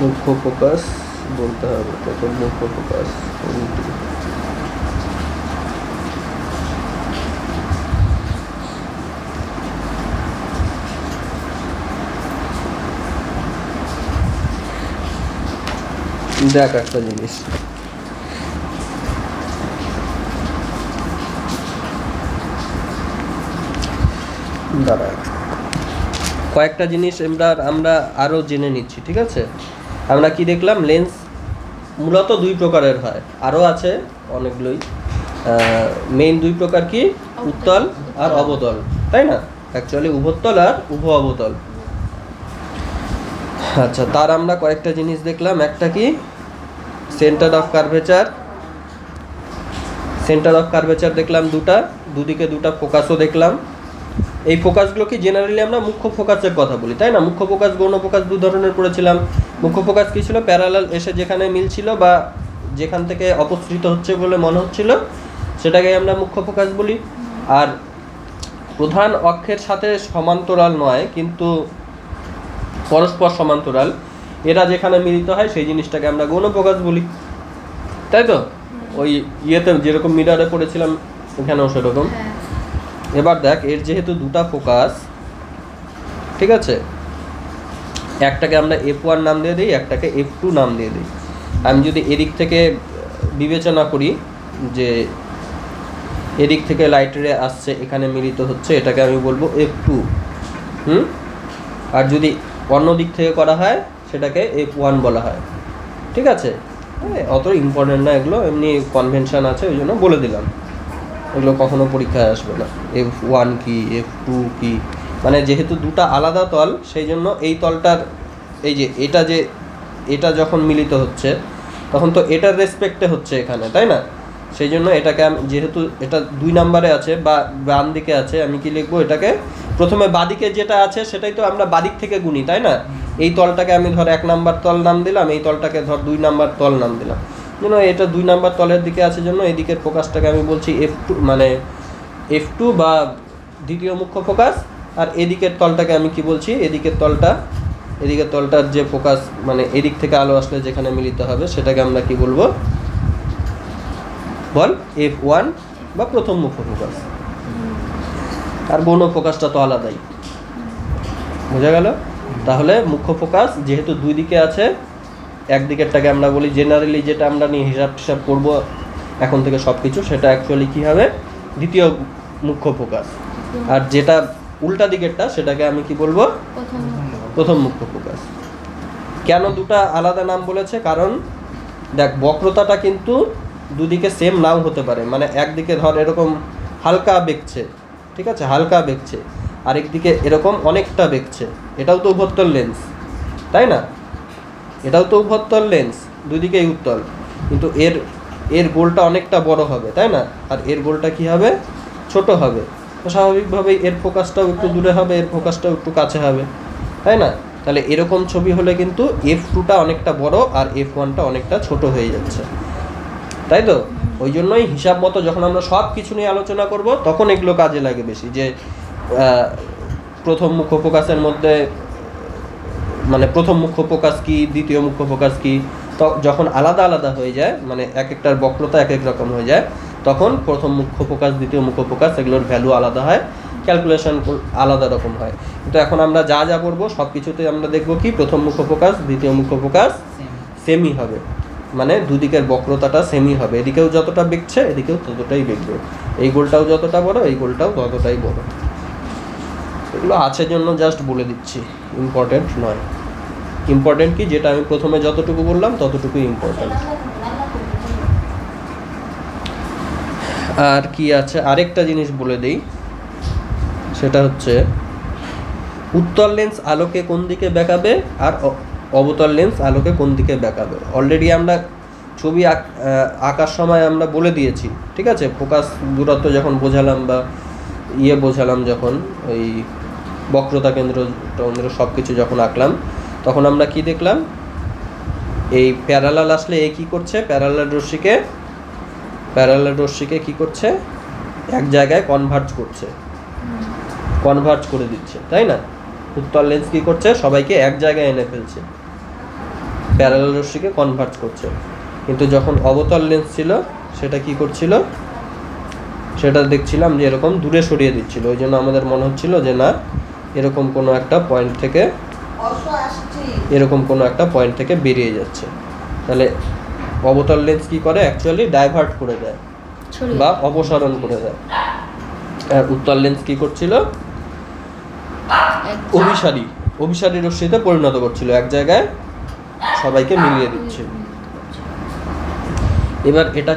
মুখ্য ফোকাস বলতে হবে, প্রথম মুখ্য ফোকাস। দেখ একটা জিনিস, দাঁড়া, কয়েকটা জিনিস আমরা আরও জেনে নিচ্ছি, ঠিক আছে? আমরা কি দেখলাম, লেন্স মূলত দুই প্রকারের হয়, আরও আছে অনেকগুলোই। মেইন দুই প্রকার কি, উত্তল আর অবতল, তাই না? অ্যাকচুয়ালি উভোত্তল আর উভ অবতল। আচ্ছা, তার আমরা কয়েকটা জিনিস দেখলাম। একটা কি, centre of curvature. Centre of curvature দেখলাম দুটা, দুদিকে দুটা ফোকাসও দেখলাম। এই ফোকাসগুলো কি জেনারেলি আমরা মুখ্য ফোকাসের কথা বলি, তাই না? মুখ্য ফোকাস, গৌণ ফোকাস দু ধরনের করেছিলাম। মুখ্য ফোকাস কী ছিল, প্যারালাল এসে যেখানে মিলছিল বা যেখান থেকে অপসৃত হচ্ছে বলে মনে হচ্ছিল সেটাকে আমরা মুখ্য ফোকাস বলি। আর প্রধান অক্ষের সাথে সমান্তরাল নয় কিন্তু পরস্পর সমান্তরাল, এরা যেখানে মিলিত হয় সেই জিনিসটাকে আমরা গৌণ ফোকাস বলি, তাই তো? ওই ইয়েতে যেরকম মিরারে পড়েছিলাম এখানেও সেরকম। এবার দেখ, এর যেহেতু দুটা ফোকাস, ঠিক আছে, একটাকে আমরা F1 নাম দিয়ে দিই, একটাকে F2 নাম দিয়ে দিই। আমি যদি এদিক থেকে বিবেচনা করি যে এদিক থেকে লাইট রে আসছে, এখানে মিলিত হচ্ছে, এটাকে আমি বলবো F2। আর যদি অন্য দিক থেকে করা হয় সেটাকে F1 বলা হয়, ঠিক আছে? অত ইম্পর্টেন্ট না এগুলো, এমনি কনভেনশন আছে ওই জন্য বলে দিলাম। এগুলো কখনো পরীক্ষায় আসবে না, F1 কি F2 কি, মানে যেহেতু দুটা আলাদা তল সেই জন্য এই তলটার এই যে এটা যখন মিলিত হচ্ছে তখন তো এটার রেসপেক্টে হচ্ছে এখানে, তাই না? সেই জন্য এটাকে আমি, যেহেতু এটা 2 নম্বরে আছে বা বাম দিকে আছে, আমি কি লিখবো, এটাকে প্রথমে বাদিকে যেটা আছে সেটাই তো আমরা বাদিক থেকে গুনি, তাই না? এই তলটাকে আমি ধর 1 নাম্বার তল নাম দিলাম, এই তলটাকে ধর 2 নাম্বার তল নাম দিলাম। যেন এটা 2 নাম্বার তলের দিকে আছে জন্য এই দিকের ফোকাসটাকে আমি বলছি F2, মানে F2 বা দ্বিতীয় মুখ্য ফোকাস। আর এদিকের তলটাকে আমি কি বলছি, এদিকের তলটার যে ফোকাস, মানে এদিক থেকে আলো আসলে যেখানে মিলিত হবে সেটাকে আমরা কি বলবো, বল, F1 বা প্রথম মুখ্য ফোকাস। আর গৌণ ফোকাসটা তো আলাদাই, বোঝা গেল? তাহলে মুখ্য ফোকাস যেহেতু দুই দিকে আছে, একদিকেরটাকে আমরা বলি জেনারেলি, যেটা আমরা নিয়ে হিসাব করবো এখন থেকে সব কিছু, সেটা অ্যাকচুয়ালি কী হবে, দ্বিতীয় মুখ্য ফোকাস। আর যেটা উল্টা দিকেরটা সেটাকে আমি কি বলবো, প্রথম মুখ্য ফোকাস। কেন দুটা আলাদা নাম বলেছে, কারণ দেখ বক্রতাটা কিন্তু দুদিকে সেম নাও হতে পারে, মানে একদিকে ধর এরকম হালকা বেঁকছে, ঠিক আছে, হালকা বেঁকছে, আরেকদিকে এরকম অনেকটা বেঁকছে, এটাও তো উভোত্তল লেন্স, তাই না? এটাও তো উভোত্তল লেন্স, দুদিকেই উত্তল, কিন্তু এর গোলটা অনেকটা বড় হবে, তাই না? আর এর গোলটা কি হবে, ছোট হবে। তো স্বাভাবিকভাবেই এর ফোকাসটাও একটু দূরে হবে, এর ফোকাসটাও একটু কাছে হবে, তাই না? তাহলে এরকম ছবি হলে কিন্তু F2টা অনেকটা বড় আর F1টা অনেকটা ছোট হয়ে যাচ্ছে, তাই তো? ওই জন্যই হিসাব মতো যখন আমরা সব কিছু নিয়ে আলোচনা করব তখন এগুলো কাজে লাগে বেশি, যে প্রথম মুখ্য ফোকাসের মধ্যে, মানে প্রথম মুখ্য ফোকাস কি, দ্বিতীয় মুখ্য ফোকাস কি, তো যখন আলাদা আলাদা হয়ে যায়, মানে এক একটার বক্রতা এক এক রকম হয়ে যায়, তখন প্রথম মুখ্য ফোকাস, দ্বিতীয় মুখ্য ফোকাস, এগুলোর ভ্যালু আলাদা হয়, ক্যালকুলেশন আলাদা রকম হয়। কিন্তু এখন আমরা যা পড়বো সব কিছুতে আমরা দেখব কি, প্রথম মুখ্য ফোকাস দ্বিতীয় মুখ্য ফোকাস সেমই হবে, মানে দুদিকের বক্রতাটা সেমই হবে, এদিকেও যতটা বেঁকছে এদিকেও ততটাই বেঁকবে, এই গোলটাও যতটা বড় এই গোলটাও ততটাই বড়। এগুলো আছে জন্য জাস্ট বলে দিচ্ছি, ইম্পর্টেন্ট নয়। ইম্পর্টেন্ট কি, যেটা আমি প্রথমে যতটুকু বললাম ততটুকুই ইম্পর্টেন্ট। আর কি আছে, আরেকটা জিনিস বলে দেই, সেটা হচ্ছে উত্তল লেন্স আলোকে কোন দিকে বেঁকাবে আর অবতল লেন্স আলোকে কোন দিকে বেঁকাবে। অলরেডি আমরা ছবি আঁকার সময় আমরা বলে দিয়েছি, ঠিক আছে? ফোকাস দূরত্ব যখন বোঝালাম বা বোঝালাম, যখন ওই বক্রতা কেন্দ্র সব কিছু যখন আঁকলাম, তখন আমরা কি দেখলাম, এই প্যারালাল আসলে এ কী করছে, প্যারালাল রশ্মিকে কী করছে, এক জায়গায় কনভার্জ করে দিচ্ছে, তাই না? উত্তল লেন্স কী করছে, সবাইকে এক জায়গায় এনে ফেলছে, প্যারালাল রশ্মিকে কনভার্জ করছে। কিন্তু যখন অবতল লেন্স ছিল সেটা কি করছিল, সেটা দেখছিলাম যে এরকম দূরে সরিয়ে দিচ্ছিল, ওই জন্য আমাদের মনে হচ্ছিল যে না, এরকম কোনো একটা পয়েন্ট থেকে বেরিয়ে যাচ্ছে, তাহলে অবতল লেন্স কি করে, অ্যাকচুয়ালি ডাইভার্ট করে দেয় বা অপসারণ করে দেয়। আর উত্তল লেন্স কি করছিল, অভিসারী রশ্মিতে পরিণত করছিল, এক জায়গায় সবাইকে মিলিয়ে দিচ্ছে। এবার এটা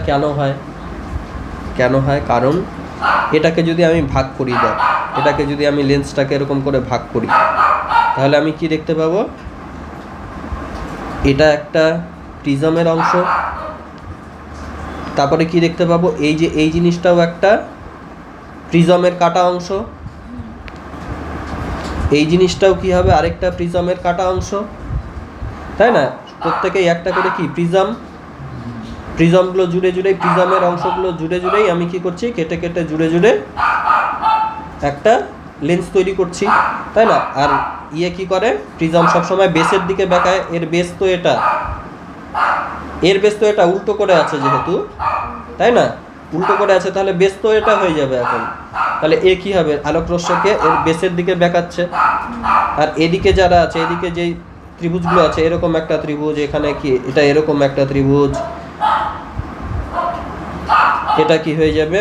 কেন হয়, কারণ এটাকে যদি আমি ভাগ করি, এটাকে যদি আমি লেন্সটাকে এরকম করে ভাগ করি, তাহলে আমি কি দেখতে পাবো, এটা একটা প্রিজমের অংশ। তারপরে কি দেখতে পাবো, এই যে এই জিনিসটাও একটা প্রিজমের কাটা অংশ, এই জিনিসটাও কি হবে, আরেকটা প্রিজমের কাটা অংশ, তাই না? প্রত্যেকেই একটা করে কি প্রিজমগুলো জুড়ে প্রিজমের অংশগুলো জুড়েই আমি কি করছি, কেটে জুড়ে একটা লেন্স তৈরি করছি, তাই না? আর কি করে, প্রিজম সবসময় বেসের দিকে বেঁকায়, এর বেস তো এটা উল্টো করে আছে যেহেতু, তাই না? উল্টো করে আছে, তাহলে বেস তো এটা হয়ে যাবে এখন। তাহলে কি হবে, আলোক রশ্মিকে এর বেসের দিকে বেঁকাচ্ছে। আর এদিকে যারা আছে, এদিকে যেই ত্রিভুজগুলো আছে, এরকম একটা ত্রিভুজ, এখানে কি এটা এরকম একটা ত্রিভুজ, এটা কি হয়ে যাবে,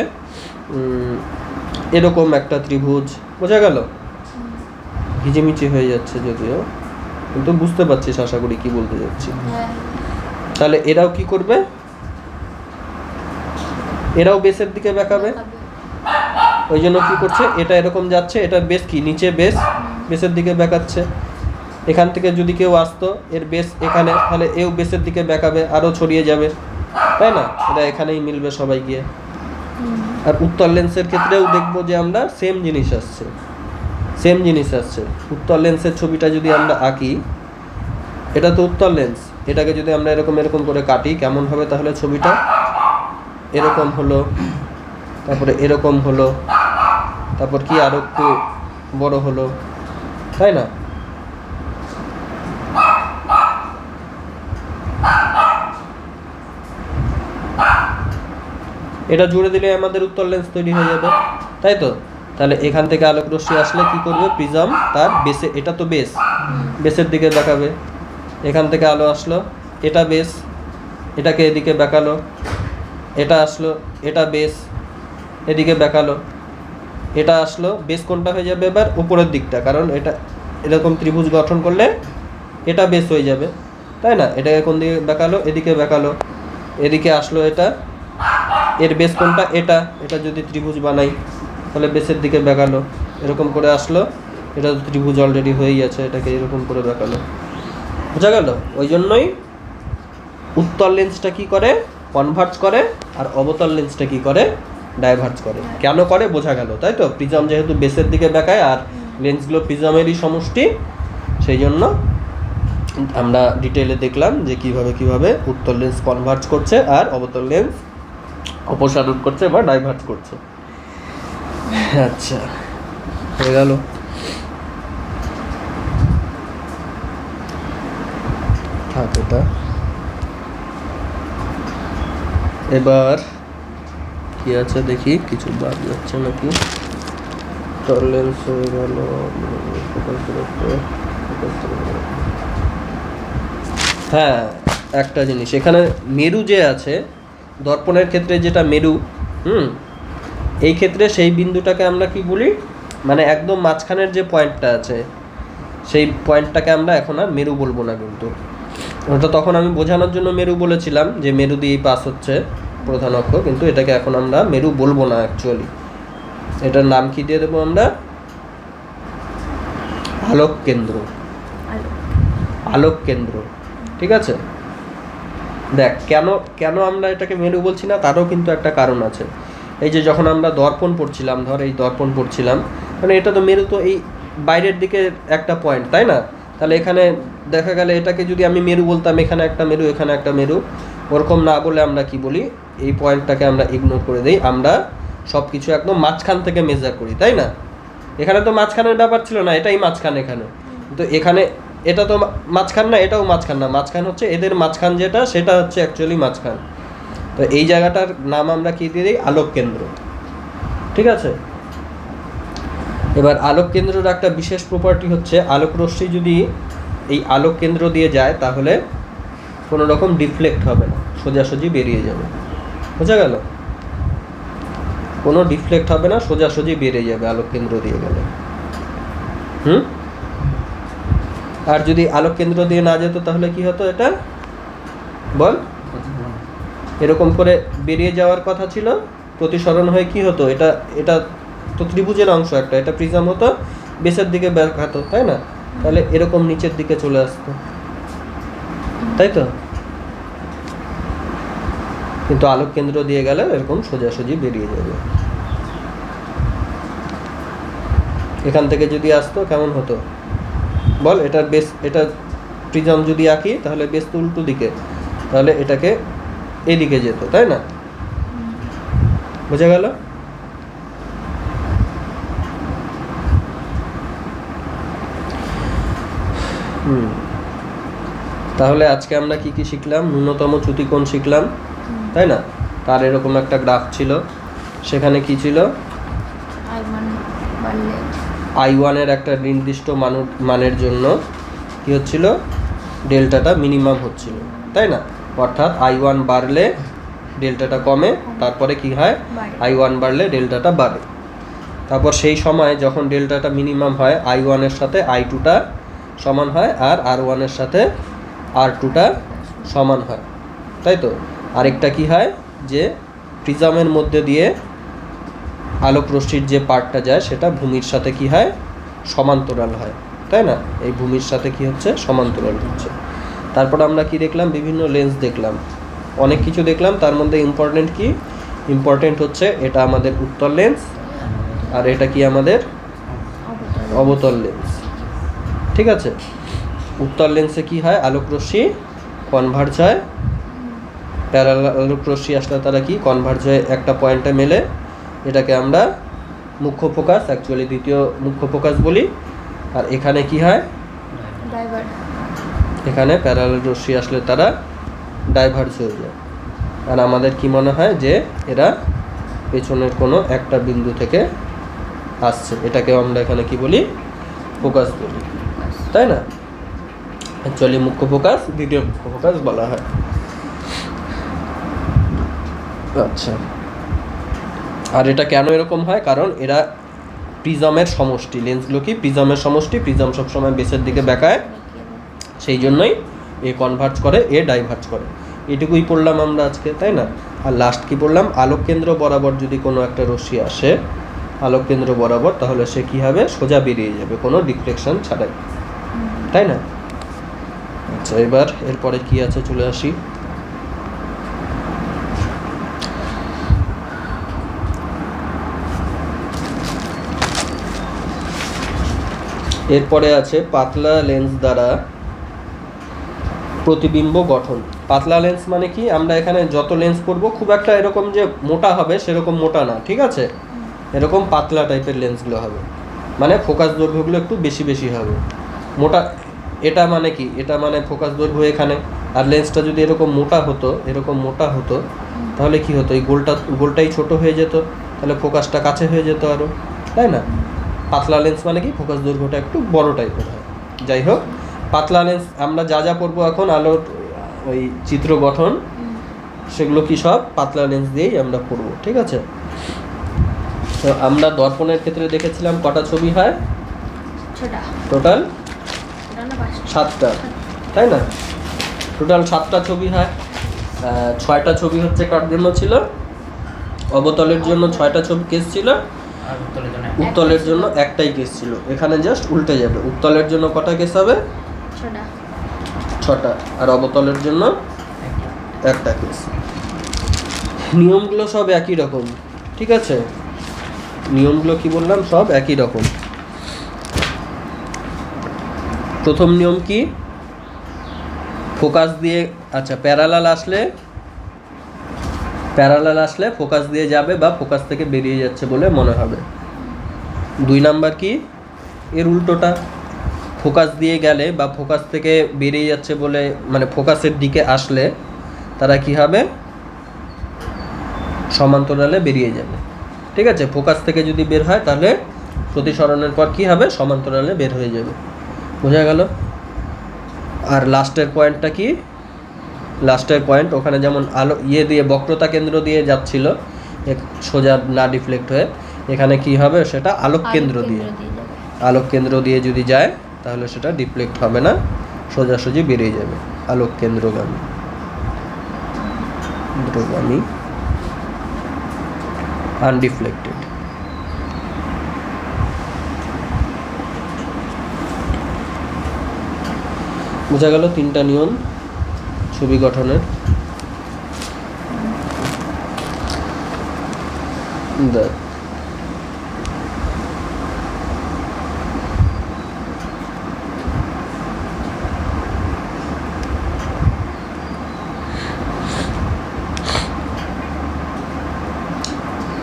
এরকম একটা ত্রিভুজ। বোঝা গেল? হিজিমিচি হয়ে যাচ্ছে যদিও, কিন্তু বুঝতে পারছিস আশা করি কি বলতে যাচ্ছি। তাহলে এরাও কি করবে, এরাও বেসের দিকে বেঁকাবে। ওই জন্য কি করছে, এটা এরকম যাচ্ছে, এটা বেস কি নিচে, বেসের দিকে বেঁকাচ্ছে। এখান থেকে যদি কেউ আসতো, এর বেস এখানে, তাহলে এও বেসের দিকে বেঁকাবে, আরও ছড়িয়ে যাবে, তাই না? এটা এখানেই মিলবে সবাই গিয়ে। আর উত্তল লেন্সের ক্ষেত্রেও দেখবো যে আমরা সেম জিনিস আসছে। উত্তল লেন্সের ছবিটা যদি আমরা আঁকি, এটা তো উত্তল লেন্স, এটাকে যদি আমরা এরকম করে কাটি, কেমন হবে তাহলে ছবিটা? এরকম হলো, তারপরে এরকম হলো, তারপর কি আরো একটু বড় হলো, তাই না? এটা জুড়ে দিলে আমাদের উত্তল লেন্স তৈরি হয়ে যাবে, তাই তো? তাহলে এখান থেকে আলোক রশ্মি আসলে কি করবে, প্রিজম তার বেসে, এটা তো বেসের দিকে বেঁকাবে। এখান থেকে আলো আসলো, এটা বেস, এটাকে এদিকে বেঁকালো, এটা আসলো, এটা বেস, এদিকে বেঁকালো, এটা আসলো, বেস কোনটা হয়ে যাবে এবার, উপরের দিকটা, কারণ এটা এরকম ত্রিভুজ গঠন করলে এটা বেস হয়ে যাবে, তাই না? এটাকে কোন দিকে বেঁকালো, এদিকে বেঁকালো, এদিকে আসলো, এটা এর বেস কোনটা, এটা যদি ত্রিভুজ বানাই তাহলে বেসের দিকে বেঁকালো, এরকম করে আসলো, এটা তো ত্রিভুজ অলরেডি হয়েই আছে, এটাকে এরকম করে বেঁকালো। বোঝা গেল? ওই জন্যই উত্তল লেন্সটা কি করে, কনভার্জ করে, আর অবতল লেন্সটা কি করে, ডাইভার্জ করে। কেন করে বোঝা গেল, তাই তো? প্রিজম যেহেতু বেসের দিকে বেঁকায় আর লেন্সগুলো প্রিজমেরই সমষ্টি, সেই জন্য আমরা ডিটেইলে দেখলাম যে কিভাবে উত্তল লেন্স কনভার্জ করছে আর অবতল লেন্স অপসারণ করছে বা ডাইভার্জ করছে। আচ্ছা, হয়ে গেল। এটা এবার কি আছে দেখি, কিছু বাদ যাচ্ছে নাকি। লেন্স হয়ে গেল, হ্যাঁ একটা জিনিস এখানে, মেরু যে আছে দর্পণের ক্ষেত্রে, যেটা মেরু, এই ক্ষেত্রে সেই বিন্দুটাকে আমরা কি বলি, মানে একদম মাঝখানের যে পয়েন্টটা আছে, সেই পয়েন্টটাকে আমরা এখন আর মেরু বলবো না। কিন্তু ওটা তখন আমি বোঝানোর জন্য মেরু বলেছিলাম, যে মেরু দিয়েই পাস হচ্ছে প্রধান অক্ষ, কিন্তু এটাকে এখন আমরা মেরু বলবো না। অ্যাকচুয়ালি এটার নাম কি দিয়ে দেবো আমরা, আলোক কেন্দ্র। ঠিক আছে? দেখ কেন আমরা এটাকে মেরু বলছি না, তারও কিন্তু একটা কারণ আছে। এই যে যখন আমরা দর্পণ পড়ছিলাম, এই দর্পণ পড়ছিলাম, মানে এটা তো মেরু, তো এই বাইরের দিকে একটা পয়েন্ট, তাই না? তাহলে এখানে দেখা গেলে এটাকে যদি আমি মেরু বলতাম, এখানে একটা মেরু, এখানে একটা মেরু, ওরকম না বলে আমরা কি বলি, এই পয়েন্টটাকে আমরা ইগনোর করে দিই, আমরা সব কিছু একদম মাঝখান থেকে মেজার করি, তাই না? এখানে তো মাঝখানের ব্যাপার ছিল না, এটাই মাঝখান। এখানে তো এখানে এটা তো মাঝখান না, এটাও মাঝখান না, মাঝখান হচ্ছে এদের মাঝখান, যেটা সেটা হচ্ছে অ্যাকচুয়ালি মাঝখান। তো এই জায়গাটার নাম আমরা কি দিয়ে দিই, আলোক কেন্দ্র। ঠিক আছে? এবার আলোক কেন্দ্রের একটা বিশেষ প্রপার্টি হচ্ছে, আলোক রশ্মি যদি এই আলোক কেন্দ্র দিয়ে যায়, তাহলে কোনো রকম ডিফ্লেক্ট হবে না, সোজাসুজি বেরিয়ে যাবে। বোঝা গেল? কোনো ডিফ্লেক্ট হবে না, সোজাসুজি বেরিয়ে যাবে আলোক কেন্দ্র দিয়ে গেলে। আর যদি আলোক কেন্দ্র দিয়ে না যেত তাহলে কি হতো? এটা বল, এরকম করে বেরিয়ে যাওয়ার কথা ছিল, প্রতিসরণ হয়ে কি হতো? এটা এটা তো ত্রিভুজের অংশ একটা, এটা প্রিজম হতো, বেসের দিকে ব্যাঘাত, তাই না? তাহলে এরকম নিচের দিকে চলে আসতো, তাই তো? কিন্তু আলোক কেন্দ্র দিয়ে গেলে এরকম সোজাসুজি বেরিয়ে যাবে। এখান থেকে যদি আসতো কেমন হতো বল? এটার বেস, এটা প্রিজম যদি আঁকি তাহলে বেস তো উল্টো দিকে, তাহলে এটাকে এদিকে যেত, তাই না? বোঝা গেল? তাহলে আজকে আমরা কি কি শিখলাম? ন্যূনতম চ্যুতিকোণ শিখলাম, তাই না? তার এরকম একটা গ্রাফ ছিল, সেখানে কি ছিল? I1 এর একটা নির্দিষ্ট মানের জন্য কি হচ্ছিল? ডেল্টাটা মিনিমাম হচ্ছিল, তাই না? অর্থাৎ I1 বাড়লে ডেল্টাটা কমে, তারপরে কি হয়? I1 বাড়লে ডেল্টাটা বাড়ে। তারপর সেই সময় যখন ডেল্টাটা মিনিমাম হয়, I1 এর সাথে I2টা সমান হয়, আর R1 এর সাথে R2টা সমান হয়, তাই তো? আরেকটা কি হয়, যে প্রিজমের মধ্যে দিয়ে আলোক রশ্মির যে পার্টটা যায় সেটা ভূমির সাথে কি হয়? সমান্তরাল হয়, তাই না? এই ভূমির সাথে কি হচ্ছে? সমান্তরাল হচ্ছে। তারপর আমরা কি দেখলাম? বিভিন্ন লেন্স দেখলাম, অনেক কিছু দেখলাম। তার মধ্যে ইম্পর্টেন্ট কি? ইম্পর্টেন্ট হচ্ছে এটা আমাদের উত্তল লেন্স, আর এটা কি আমাদের অবতল লেন্স, ঠিক আছে? উত্তল লেন্সে কি হয়? আলোক রশ্মি কনভার্জ হয়, প্যারালাল আলোক রশ্মি আসলে তারা কি কনভার্জ হয়ে একটা পয়েন্টে মেলে, এটাকে আমরা মুখ্য ফোকাস, অ্যাকচুয়ালি দ্বিতীয় মুখ্য ফোকাস বলি। আর এখানে কি হয়? এখানে প্যারালাল রশ্মি আসলে তারা ডাইভার্জ হয়ে যায়। আর আমাদের কি মনে হয়? যে এরা পেছনের কোনো একটা বিন্দু থেকে আসছে, এটাকেও আমরা এখানে কি বলি? ফোকাস বলি, তাই না? অ্যাকচুয়ালি মুখ্য ফোকাস, দ্বিতীয় মুখ্য ফোকাস বলা হয়। আচ্ছা, আর এটা কেন এরকম হয়? কারণ এরা প্রিজমের সমষ্টি, লেন্সগুলো কি প্রিজমের সমষ্টি, প্রিজম সবসময় বেসের দিকে বেঁকায়, সেই জন্যই এ কনভার্জ করে, এ ডাইভার্জ করে। এটুকুই পড়লাম আমরা আজকে, তাই না? আর লাস্ট কি পড়লাম? আলোক কেন্দ্র বরাবর যদি কোনো একটা রশ্মি আসে আলোক কেন্দ্র বরাবর, তাহলে সে কি হবে? সোজা বেরিয়ে যাবে, কোনো ডিফ্লেকশন ছাড়াই, তাই না? আচ্ছা, এবার এরপরে কি আছে চলে আসি। এরপরে আছে পাতলা লেন্স দ্বারা প্রতিবিম্ব গঠন। পাতলা লেন্স মানে কি? আমরা এখানে যত লেন্স পড়বো খুব একটা এরকম যে মোটা হবে সেরকম মোটা না, ঠিক আছে? এরকম পাতলা টাইপের লেন্সগুলো হবে, মানে ফোকাস দৈর্ঘ্যগুলো একটু বেশি বেশি হবে। মোটা, এটা মানে কি? এটা মানে ফোকাস দৈর্ঘ্য এখানে, আর লেন্সটা যদি এরকম মোটা হতো, এরকম মোটা হতো, তাহলে কি হতো? এই গোলটাই ছোট হয়ে যেত, তাহলে ফোকাসটা কাছে হয়ে যেত আরও, তাই না? পাতলা লেন্স মানে কি? ফোকাস দৈর্ঘ্যটা একটু বড় টাইপের হয়। যাই হোক, পাতলা লেন্স আমরা যা যা পড়বো এখন, আলোর ওই চিত্র গঠন, সেগুলো কি সব পাতলা লেন্স দিয়েই আমরা পড়বো, ঠিক আছে? তো আমরা দর্পণের ক্ষেত্রে দেখেছিলাম কটা ছবি হয়? টোটাল 7টা, তাই না? টোটাল 7টা ছবি হয়। 6টা ছবি হচ্ছে কার জন্য ছিল? অবতলের জন্য 6টা ছবি কেস ছিল, উত্তলের জন্য একটাই কেস ছিল। এখানে জাস্ট উল্টে যাবে, উত্তলের জন্য কটা কেস হবে? 6টা, আর অবতলের জন্য একটা কেস। নিয়মগুলো সব একই রকম, ঠিক আছে? নিয়মগুলো কি বললাম? সব একই রকম। প্রথম নিয়ম কি? ফোকাস দিয়ে, আচ্ছা, প্যারালাল আসলে ফোকাস দিয়ে যাবে বা ফোকাস থেকে বেরিয়ে যাচ্ছে বলে মনে হবে। 2 নাম্বার কি? এর উল্টোটা, ফোকাস দিয়ে গেলে বা ফোকাস থেকে বেরিয়ে যাচ্ছে বলে, মানে ফোকাসের দিকে আসলে তারা কি হবে? সমান্তরালে বেরিয়ে যাবে, ঠিক আছে? ফোকাস থেকে যদি বের হয় তাহলে প্রতিসরণের পর কি হবে? সমান্তরালে বের হয়ে যাবে। বোঝা গেল? আর লাস্টের পয়েন্টটা কি? লাস্টের পয়েন্ট, ওখানে যেমন আলো ইয়ে দিয়ে বক্রতা কেন্দ্র দিয়ে যাচ্ছিল সোজা না ডিফ্লেক্ট হয়ে, এখানে কি হবে সেটা আলোক কেন্দ্র দিয়ে, আলোক কেন্দ্র দিয়ে যদি যায় তাহলে সেটা ডিফ্লেক্ট হবে না, সোজাসুজি বেরিয়ে যাবে আলোক কেন্দ্রগামী আনডিফ্লেক্টেড। বোঝা গেল 3টা নিয়ম ছবি গঠনের।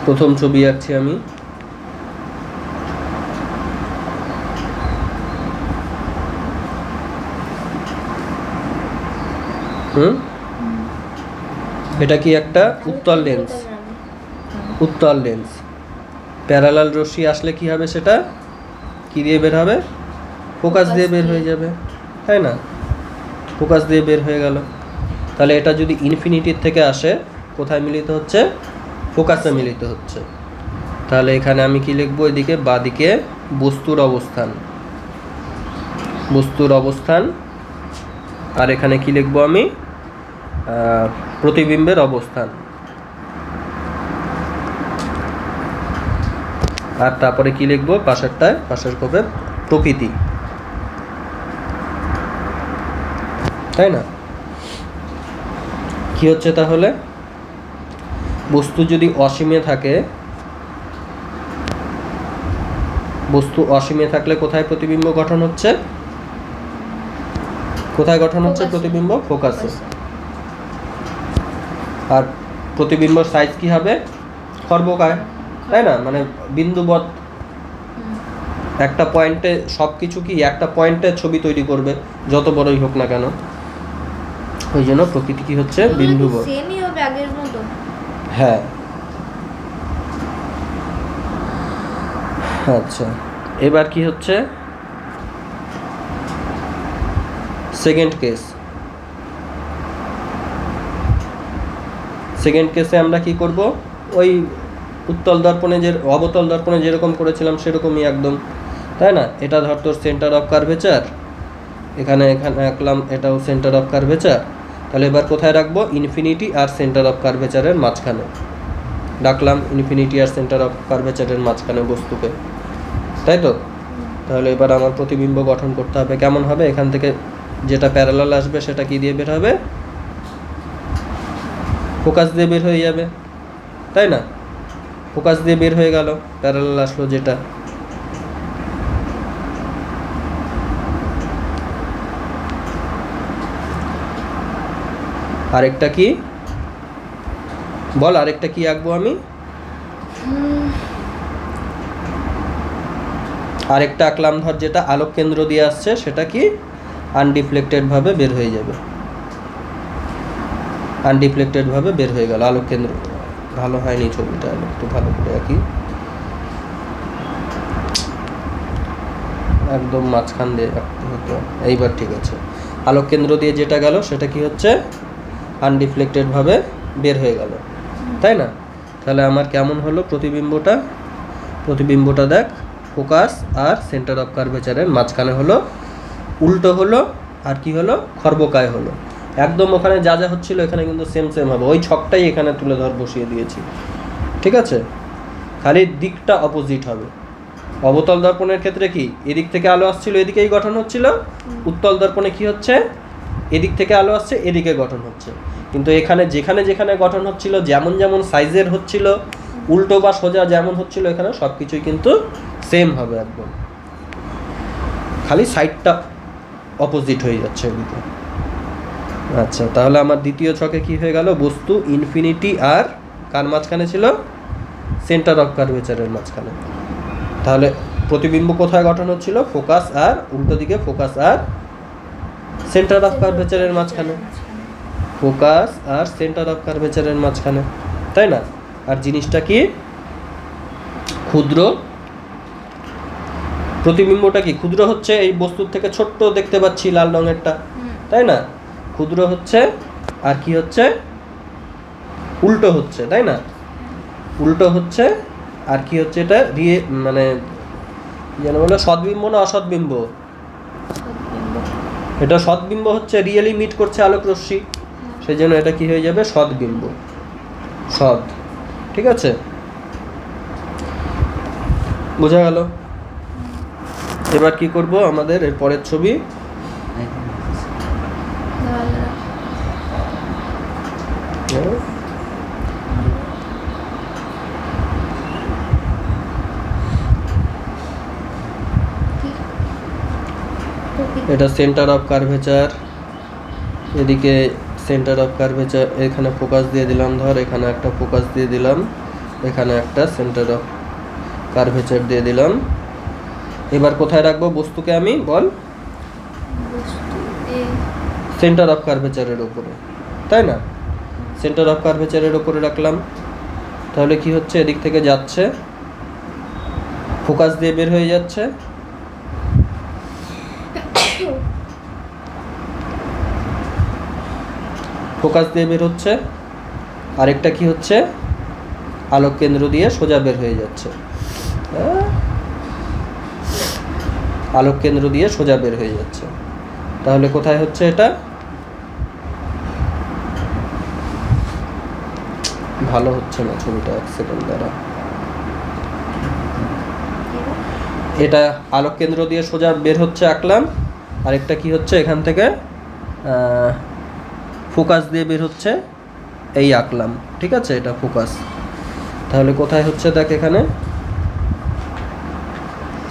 প্রথম ছবি আঁকছি আমি। এটা কি একটা উত্তল লেন্স, উত্তল লেন্স। প্যারালাল রশ্মি আসলে কি হবে, সেটা কি দিয়ে বের হবে, ফোকাস দিয়ে বের হয়ে যাবে, তাই না? ফোকাস দিয়ে বের হয়ে গেল। তাহলে এটা যদি ইনফিনিটির থেকে আসে, কোথায় মিলিত হচ্ছে, ফোকাসে মিলিত হচ্ছে। তাহলে এখানে আমি কি লিখবো, এদিকে বাঁদিকে বস্তুর অবস্থান, বস্তুর অবস্থান, আর এখানে কি লিখবো আমি, প্রতিবিম্বের অবস্থান। আর তারপরে কি লিখবো পাশেরটায়, পাশের কোপে প্রকৃতি, তাই না? কি হচ্ছে তাহলে, বস্তু যদি অসীমে থাকে, বস্তু অসীমে থাকলে কোথায় প্রতিবিম্ব গঠন হচ্ছে, কোথায় গঠন হচ্ছে প্রতিবিম্ব, ফোকাসে। আর প্রতিবিম্বর সাইজ কি হবে, খর্বকায়, তাই না? মানে বিন্দুবৎ একটা পয়েন্টে, সব কিছু কি একটা পয়েন্টে ছবি তৈরি করবে, যত বড়ই হোক না কেন। ওই জন্য প্রকৃতি কি হচ্ছে, বিন্দুবৎ। সেমই হবে আগের মতো। হ্যাঁ, আচ্ছা। এবার কি হচ্ছে, সেকেন্ড কেস। সেকেন্ড কেসে আমরা কি করব, ওই উত্তল দর্পণে যে অবতল দর্পণে যেরকম করেছিলাম সেরকমই একদম, তাই না? এটা ধর তোর সেন্টার অফ কার্ভেচার, এখানে এখানে আঁকলাম, এটাও সেন্টার অফ কার্ভেচার। তাহলে এবার কোথায় রাখবো, ইনফিনিটি আর সেন্টার অফ কার্ভেচারের মাঝখানে রাখলাম, ইনফিনিটি আর সেন্টার অফ কার্ভেচারের মাঝখানে বস্তুকে, তাই তো? তাহলে এবার আমার প্রতিবিম্ব গঠন করতে হবে, কেমন হবে, এখান থেকে যেটা প্যারালাল আসবে সেটা কি দিয়ে বের হবে, ফোকাস দিয়ে বের হয়ে যাবে, তাই না? ফোকাস দিয়ে বের হয়ে গেল, প্যারালাল আসলো যেটা। আরেকটা কি বল, আরেকটা কি আঁকবো আমি, আরেকটা আঁকলাম ধর, যেটা আলোক কেন্দ্র দিয়ে আসছে, সেটা কি আনডিফ্লেক্টেড ভাবে বের হয়ে যাবে, আনডিফ্লেক্টেড ভাবে বের হয়ে গেল আলোক কেন্দ্র। ভালো হয়নি ছবিটা, একটু ভালো করে আঁকি, একদম মাঝখান দিয়ে আঁকতে হতো। এইবার ঠিক আছে, আলোক কেন্দ্র দিয়ে যেটা গেল সেটা কি হচ্ছে, আনডিফ্লেক্টেড ভাবে বের হয়ে গেল, তাই না? তাহলে আমার কেমন হলো প্রতিবিম্বটা, প্রতিবিম্বটা দেখ, ফোকাস আর সেন্টার অফ কার্ভেচারের মাঝখানে হলো, উল্টো হলো, আর কি হলো, খর্বকায় হলো। একদম ওখানে যা যা হচ্ছিল এখানে কিন্তু সেম সেম হবে, ওই ছকটাই এখানে তুলে ধর বসিয়ে দিয়েছি, ঠিক আছে? খালি দিকটা অপোজিট হবে। অবতল দর্পণের ক্ষেত্রে কি, এদিক থেকে আলো আসছিল, এদিকেই গঠন হচ্ছিল। উত্তল দর্পণে কি হচ্ছে, এদিক থেকে আলো আসছে, এদিকে গঠন হচ্ছে। কিন্তু এখানে যেখানে যেখানে গঠন হচ্ছিল, যেমন যেমন সাইজের হচ্ছিল, উল্টো বা সোজা যেমন হচ্ছিল, এখানে সব কিছুই কিন্তু সেম হবে একদম, খালি সাইডটা অপোজিট হয়ে যাচ্ছে এদিকে। আচ্ছা, তাহলে আমার দ্বিতীয় ছকে কি হয়ে গেল, বস্তু ইনফিনিটি আর কার মাঝখানে ছিল, সেন্টার অফ কার্ভেচারের মাঝখানে। তাহলে প্রতিবিম্ব কোথায় গঠন হচ্ছিল, ফোকাস আর উল্টো দিকে, ফোকাস আর সেন্টার অফ কার্ভেচারের মাঝখানে, ফোকাস আর সেন্টার অফ কার্ভেচারের মাঝখানে, তাই না? আর জিনিসটা কি, ক্ষুদ্র প্রতিবিম্বটা কি ক্ষুদ্র হচ্ছে, এই বস্তুর থেকে ছোট্ট দেখতে পাচ্ছি লাল রঙেরটা, তাই না? ক্ষুদ্র হচ্ছে, আর কি হচ্ছে, উল্টো হচ্ছে, তাই না? উল্টো হচ্ছে আর কি হচ্ছে, এটা মানে যেন বলে সদ্বিম্ব না অসদ্বিম্ব? এটা সদ্বিম্ব হচ্ছে, রিয়েলি মিট করছে আলোক রশ্মি, সেই জন্য এটা কি হয়ে যাবে, সদ্বিম্ব, সদ। ঠিক আছে, বোঝা গেল? এবার কি করব, আমাদের এর পরের ছবি। এটা সেন্টার অফ কার্ভেচার, এদিকে সেন্টার অফ কার্ভেচার, এখানে ফোকাস দিয়ে দিলাম, ধর এখানে একটা ফোকাস দিয়ে দিলাম, এখানে একটা সেন্টার অফ কার্ভেচার দিয়ে দিলাম। এবার কোথায় রাখবো বস্তুকে আমি, বল? সেন্টার অফ কার্ভেচারের উপরে, তাই না? সেন্টার অফ কার্ভেচারের উপরে রাখলাম, তাহলে কি হচ্ছে, এদিক থেকে যাচ্ছে, ফোকাস দিয়ে বের হয়ে যাচ্ছে, ফোকাস দিয়ে বের হচ্ছে, আরেকটা কি হচ্ছে, আলোক কেন্দ্র দিয়ে সোজা বের হয়ে যাচ্ছে, আলোক কেন্দ্র দিয়ে সোজা বের হয়ে যাচ্ছে। তাহলে কোথায় হচ্ছে এটা, ভালো হচ্ছে না ছবিটা, এক সেকেন্ড দ্বারা। এটা আলোক কেন্দ্র দিয়ে সোজা বের হচ্ছে, আঁকলাম। আরেকটা কি হচ্ছে, এখান থেকে ফোকাস দিয়ে বের হচ্ছে, এই আঁকলাম। ঠিক আছে, এটা ফোকাস। তাহলে কোথায় হচ্ছে, দেখ এখানে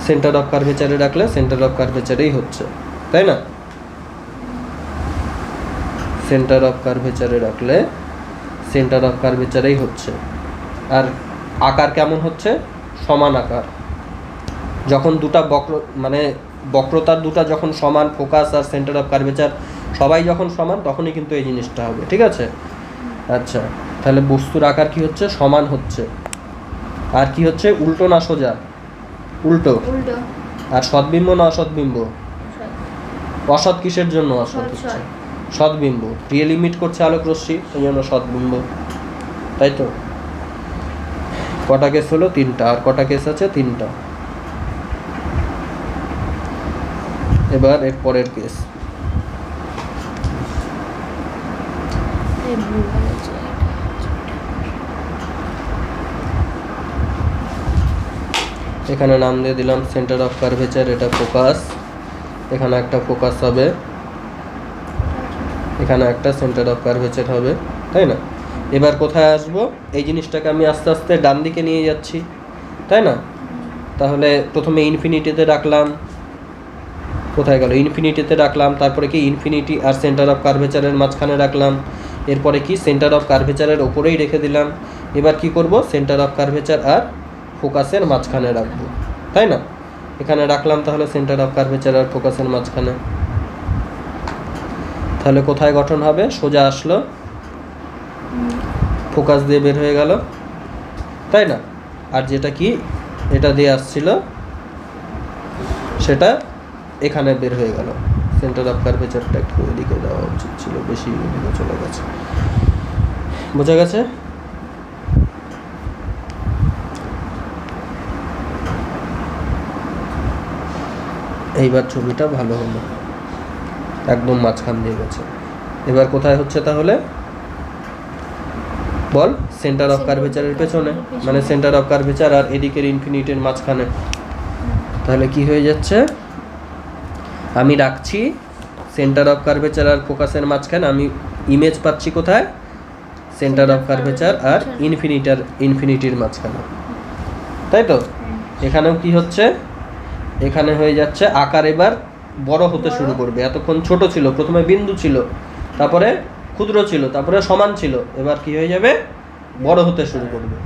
সেন্টার অফ কার্ভেচারে রাখলে সেন্টার অফ কার্ভেচারেই হচ্ছে, তাই না? সেন্টার অফ কার্ভেচারে রাখলে সেন্টার অফ কার্ভেচারেই হচ্ছে। আর আকার কেমন হচ্ছে, সমান আকার। যখন দুটা মানে বক্রতার দুটা যখন সমান, ফোকাস আর সেন্টার অফ কার্ভেচার সবাই যখন সমান, তখনই কিন্তু এই জিনিসটা হবে। ঠিক আছে, আচ্ছা, তাহলে বস্তুর আকার কি হচ্ছে, সমান হচ্ছে। আর কি হচ্ছে, উল্টো না সোজা? উল্টো। আর সদ্বিম্ব না অসদ্বিম্ব? অসৎ কিসের জন্য অসৎ হচ্ছে? সদ্বিম্ব, রিয়েলি মিট করছে আলোক রশ্মি, এই জন্য সদ্বিম্ব, তাই তো? কটা কেস হলো, 3টা। আর কটা কেস আছে, 3টা। এবার এর পরের কেস, এখানে নাম দিয়ে দিলাম সেন্টার অফ কার্ভেচার, এটা ফোকাস, এখানে একটা ফোকাস হবে, এখানে একটা সেন্টার অফ কার্ভেচার হবে, তাই না? এবার কোথায় আসবো, এই জিনিসটাকে আমি আস্তে আস্তে ডান দিকে নিয়ে যাচ্ছি, তাই না? তাহলে প্রথমে ইনফিনিটিতে রাখলাম, কোথায় গেল, ইনফিনিটিতে রাখলাম, তারপরে কি ইনফিনিটি আর সেন্টার অফ কার্ভেচারের মাঝখানে রাখলাম, এরপরে কি সেন্টার অফ কার্ভেচারের ওপরেই রেখে দিলাম। এবার কি করব, সেন্টার অফ কার্ভেচার আর ফোকাসের মাঝখানে রাখবো, তাই না? এখানে রাখলাম তাহলে সেন্টার অফ কার্ভেচার আর ফোকাসের মাঝখানে। তাহলে কোথায় গঠন হবে, সোজা আসলো, ফোকাস দিয়ে বের হয়ে গেল, তাই না? আর যেটা কি এটা দিয়ে আসছিল, সেটা এখানে বের হয়ে গেল। সেন্টার অফ কার্ভেচারটা একটু এদিকে দেওয়া উচিত ছিল, বেশি এদিকে চলে গেছে। বোঝা গেছে? এইবার ছবিটা ভালো হলো, একদম মাঝখান দিয়ে গেছে। এবার কোথায় হচ্ছে তাহলে, বল? সেন্টার অফ কার্ভেচারের পেছনে, মানে সেন্টার অফ কার্ভেচার আর এদিকের ইনফিনিটির মাঝখানে। তাহলে কি হয়ে যাচ্ছে, আমি রাখছি সেন্টার অফ কার্ভেচার আর ফোকাসের মাঝখানে, আমি ইমেজ পাচ্ছি কোথায়, সেন্টার অফ কার্ভেচার আর ইনফিনিটির মাঝখানে, তাই তো? এখানেও কি হচ্ছে, এখানে হয়ে যাচ্ছে আকার এবার বড় হতে শুরু করবে। এতক্ষণ ছোট ছিল, প্রথমে বিন্দু ছিল, তারপরে ক্ষুদ্র ছিল, তারপরে সমান ছিল, এবার কি হয়ে যাবে, বড় হতে শুরু করবে,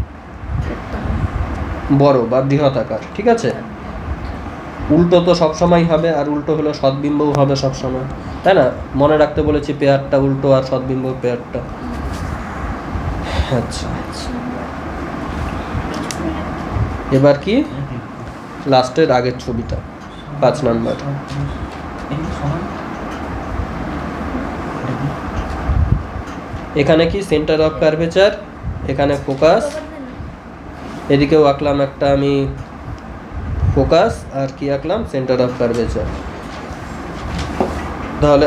বড় বা বৃহৎ আকার। ঠিক আছে, উল্টো তো সবসময় হবে, আর উল্টো হলো সদ্বিম্বও হবে সবসময়, তাই না? মনে রাখতে বলেছি পেয়ারটা, উল্টো আর সদ্বিম্ব পেয়ারটা। আচ্ছা, এবার কি লাস্টের আগের ছবিটা, 5 নাম্বার। এখানে কি সেন্টার অফ কার্ভেচার, এখানে ফোকাস, এদিকেও আঁকলাম একটা আমি ফোকাস, আর কি আঁকলাম সেন্টার অফ কার্ভেচার। তাহলে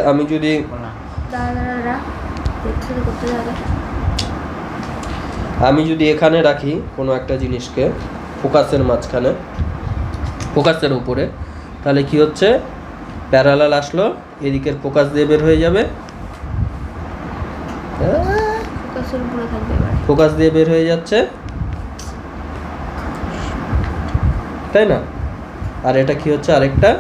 আমি যদি এখানে রাখি কোনো একটা জিনিসকে ফোকাসের মাঝখানে, ফোকাসের উপরে, তাহলে কি হচ্ছে প্যারালাল আসলো, এদিকের ফোকাস দিয়ে বের হয়ে যাবে, ফোকাস দিয়ে বের হয়ে যাচ্ছে, তাই না? আর এটা কি হচ্ছে আরেকটা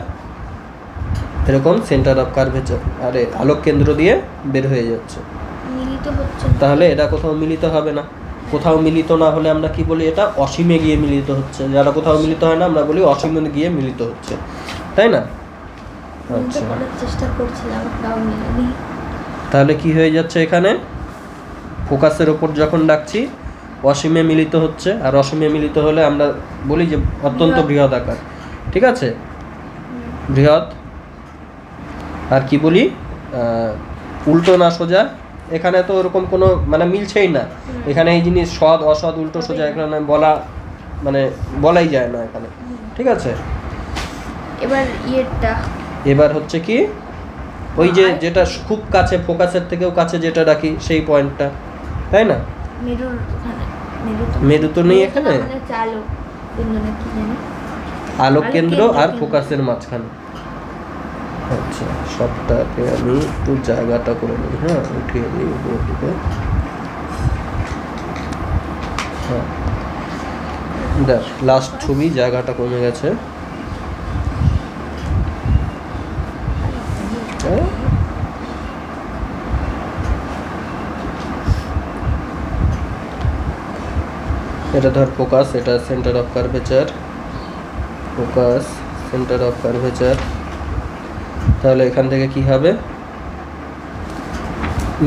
এরকম সেন্টার অফ কার্ভেচার, আরে আলোক কেন্দ্র দিয়ে বের হয়ে যাচ্ছে। তাহলে এটা কোথাও মিলিত হবে না। কোথাও মিলিত না হলে আমরা কি বলি, এটা অসীমে গিয়ে মিলিত হচ্ছে। যারা কোথাও মিলিত হয় না আমরা বলি অসীমে গিয়ে মিলিত হচ্ছে, তাই না? আচ্ছা, চেষ্টা করছিলাম তাও মিলেনি। তাহলে কি হয়ে যাচ্ছে এখানে ফোকাসের ওপর যখন ডাকছি অসীমে মিলিত হচ্ছে, আর অসীমে মিলিত হলে আমরা বলি যে অত্যন্ত বৃহৎ আকার, ঠিক আছে? বৃহৎ। আর কি বলি উল্টো না সোজা, এখানে তো ওরকম কোনো মানে মিলছেই না। এখানে এই জিনিস সৎ অসৎ উল্টো সোজা এখানে বলা মানে বলাই যায় না এখানে, ঠিক আছে? এবার হচ্ছে কি ওই যে যেটা খুব কাছে, ফোকাসের থেকেও কাছে যেটা রাখি সেই পয়েন্টটা, তাই না? মেরু তো নেই এখানে, আলোক কেন্দ্র আর ফোকাসের মাঝখানে। আচ্ছা, সবটাকে আমি একটু জায়গাটা করে নিই, হ্যাঁ উঠিয়ে নিই উপর দিকে। হ্যাঁ দেখ লাস্ট ছবি, জায়গাটা কমে গেছে। এটা ধর ফোকাস, এটা centre of curvature, focus centre of curvature. তাহলে এখান থেকে কি হবে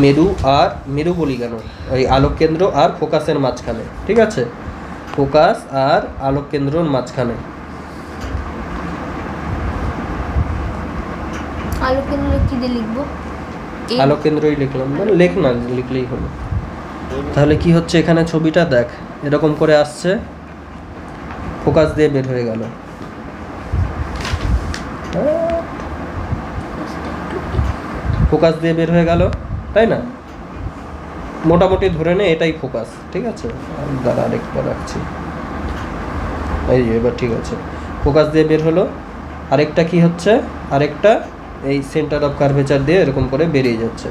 মেরু, আর মেরু বলি কেন, ওই আলোক কেন্দ্র আর ফোকাসের মাঝখানে, ঠিক আছে? ফোকাস আর আলোক কেন্দ্রর মাঝখানে। আলোক কেন্দ্র কি দিয়ে লিখবো? আলোক কেন্দ্রই লিখলাম, মানে লেখ না, লিখলেই হলো। তাহলে কি হচ্ছে এখানে ছবিটা দেখ এরকম করে আসছে, ফোকাস দিয়ে বের হয়ে গেল, ফোকাস দিয়ে বের হয়ে গেল, তাই না? মোটামুটি ধরে নে এটাই ফোকাস, ঠিক আছে? দাঁড়া আরেকটা রাখছি, এই যে এবার ঠিক আছে, ফোকাস দিয়ে বের হলো। আরেকটা কি হচ্ছে, আরেকটা এই সেন্টার অফ কার্ভেচার দিয়ে এরকম করে বেরিয়ে যাচ্ছে।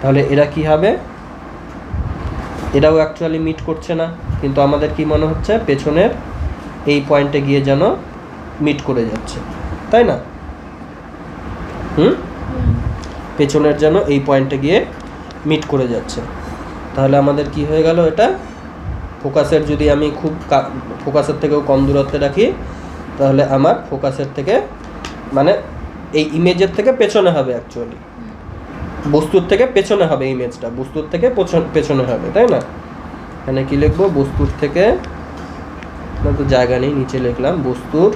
তাহলে এরা কি হবে, এটাও অ্যাকচুয়ালি মিট করছে না, কিন্তু আমাদের কি মনে হচ্ছে পেছনের এই পয়েন্টে গিয়ে যেন মিট করে যাচ্ছে, তাই না? পেছনের যেন এই পয়েন্টে গিয়ে মিট করে যাচ্ছে। তাহলে আমাদের কি হয়ে গেল, এটা ফোকাসের যদি আমি খুব ফোকাসের থেকেও কম দূরত্বে রাখি, তাহলে আমার ফোকাসের থেকে মানে এই ইমেজের থেকে পেছনে হবে, অ্যাকচুয়ালি বস্তুর থেকে পেছনে হবে, ইমেজটা বস্তুর থেকে পেছনে হবে, তাই না? এখানে কি লিখবো, বস্তুর থেকে, না তো জায়গা নেই, নিচে লিখলাম বস্তুর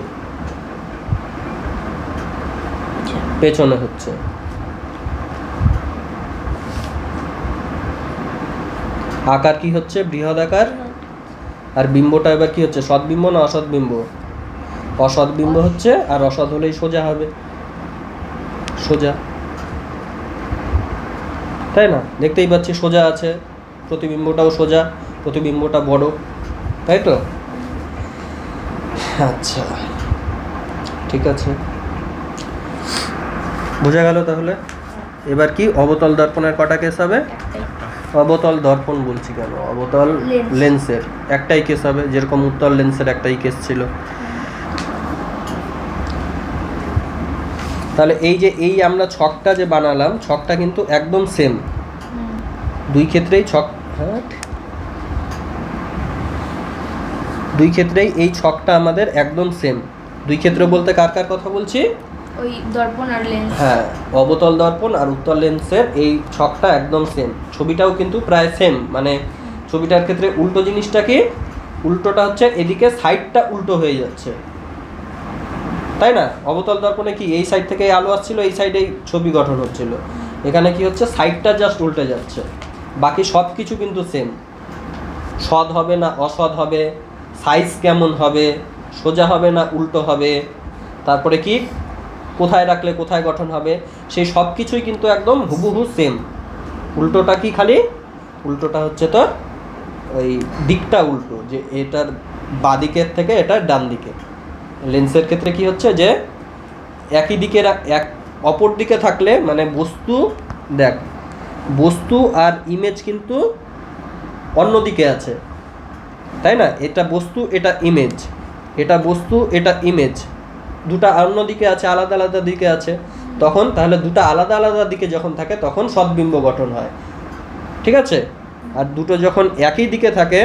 পেছনে হচ্ছে। আকার কি হচ্ছে বৃহৎ আকার, আর বিম্বটা এবার কি হচ্ছে সৎবিম্ব না অসৎ বিম্ব? অসৎ বিম্ব হচ্ছে, আর অসৎ হলেই সোজা হবে, সোজা, তাই না? দেখতেই পাচ্ছি সোজা আছে, প্রতিবিম্বটাও সোজা, প্রতিবিম্বটা বড়, তাই তো? আচ্ছা ঠিক আছে, বোঝা গেল। তাহলে এবার কি অবতল দর্পণের কটা কেস হবে? অবতল দর্পণ বলছি কেন, অবতল লেন্সের একটাই কেস হবে, যেরকম উত্তল লেন্সের একটাই কেস ছিল। তাহলে এই যে এই আমরা ছকটা যে বানালাম, ছকটা কিন্তু একদম সেম দুই ক্ষেত্রেই, ছক হ্যাঁ দুই ক্ষেত্রেই এই ছকটা আমাদের একদম সেম। দুই ক্ষেত্র বলতে কার কার কথা বলছি? ওই দর্পণ আর লেন্স, হ্যাঁ অবতল দর্পণ আর উত্তল লেন্সের এই ছকটা একদম সেম। ছবিটাও কিন্তু প্রায় সেম, মানে ছবিটার ক্ষেত্রে উল্টো জিনিসটা কি, উল্টোটা হচ্ছে এদিকে সাইডটা উল্টো হয়ে যাচ্ছে, তাই না? অবতল দর্পণে কি এই সাইড থেকে আলো আসছিল, এই সাইডেই ছবি গঠন হচ্ছিল। এখানে কি হচ্ছে সাইডটা জাস্ট উল্টে যাচ্ছে, বাকি সব কিছু কিন্তু সেম। সৎ হবে না অসৎ হবে, সাইজ কেমন হবে, সোজা হবে না উল্টো হবে, তারপরে কি কোথায় রাখলে কোথায় গঠন হবে, সেই সব কিছুই কিন্তু একদম হুবহু সেম। উল্টোটা কি খালি, উল্টোটা হচ্ছে তো ওই দিকটা উল্টো, যে এটার বাদিকের থেকে এটার ডান দিকে। লেন্সের ক্ষেত্রে কি হচ্ছে যে একই দিকে এক অপর দিকে থাকলে মানে বস্তু, দেখ বস্তু আর ইমেজ কিন্তু অন্য দিকে আছে, তাই না? এটা বস্তু এটা ইমেজ, এটা বস্তু এটা ইমেজ, দুটো অন্য দিকে আছে, আলাদা আলাদা দিকে আছে। তখন তাহলে দুটো আলাদা আলাদা দিকে যখন থাকে তখন সদ্বিম্ব গঠন হয়, ঠিক আছে? আর দুটো যখন একই দিকে থাকে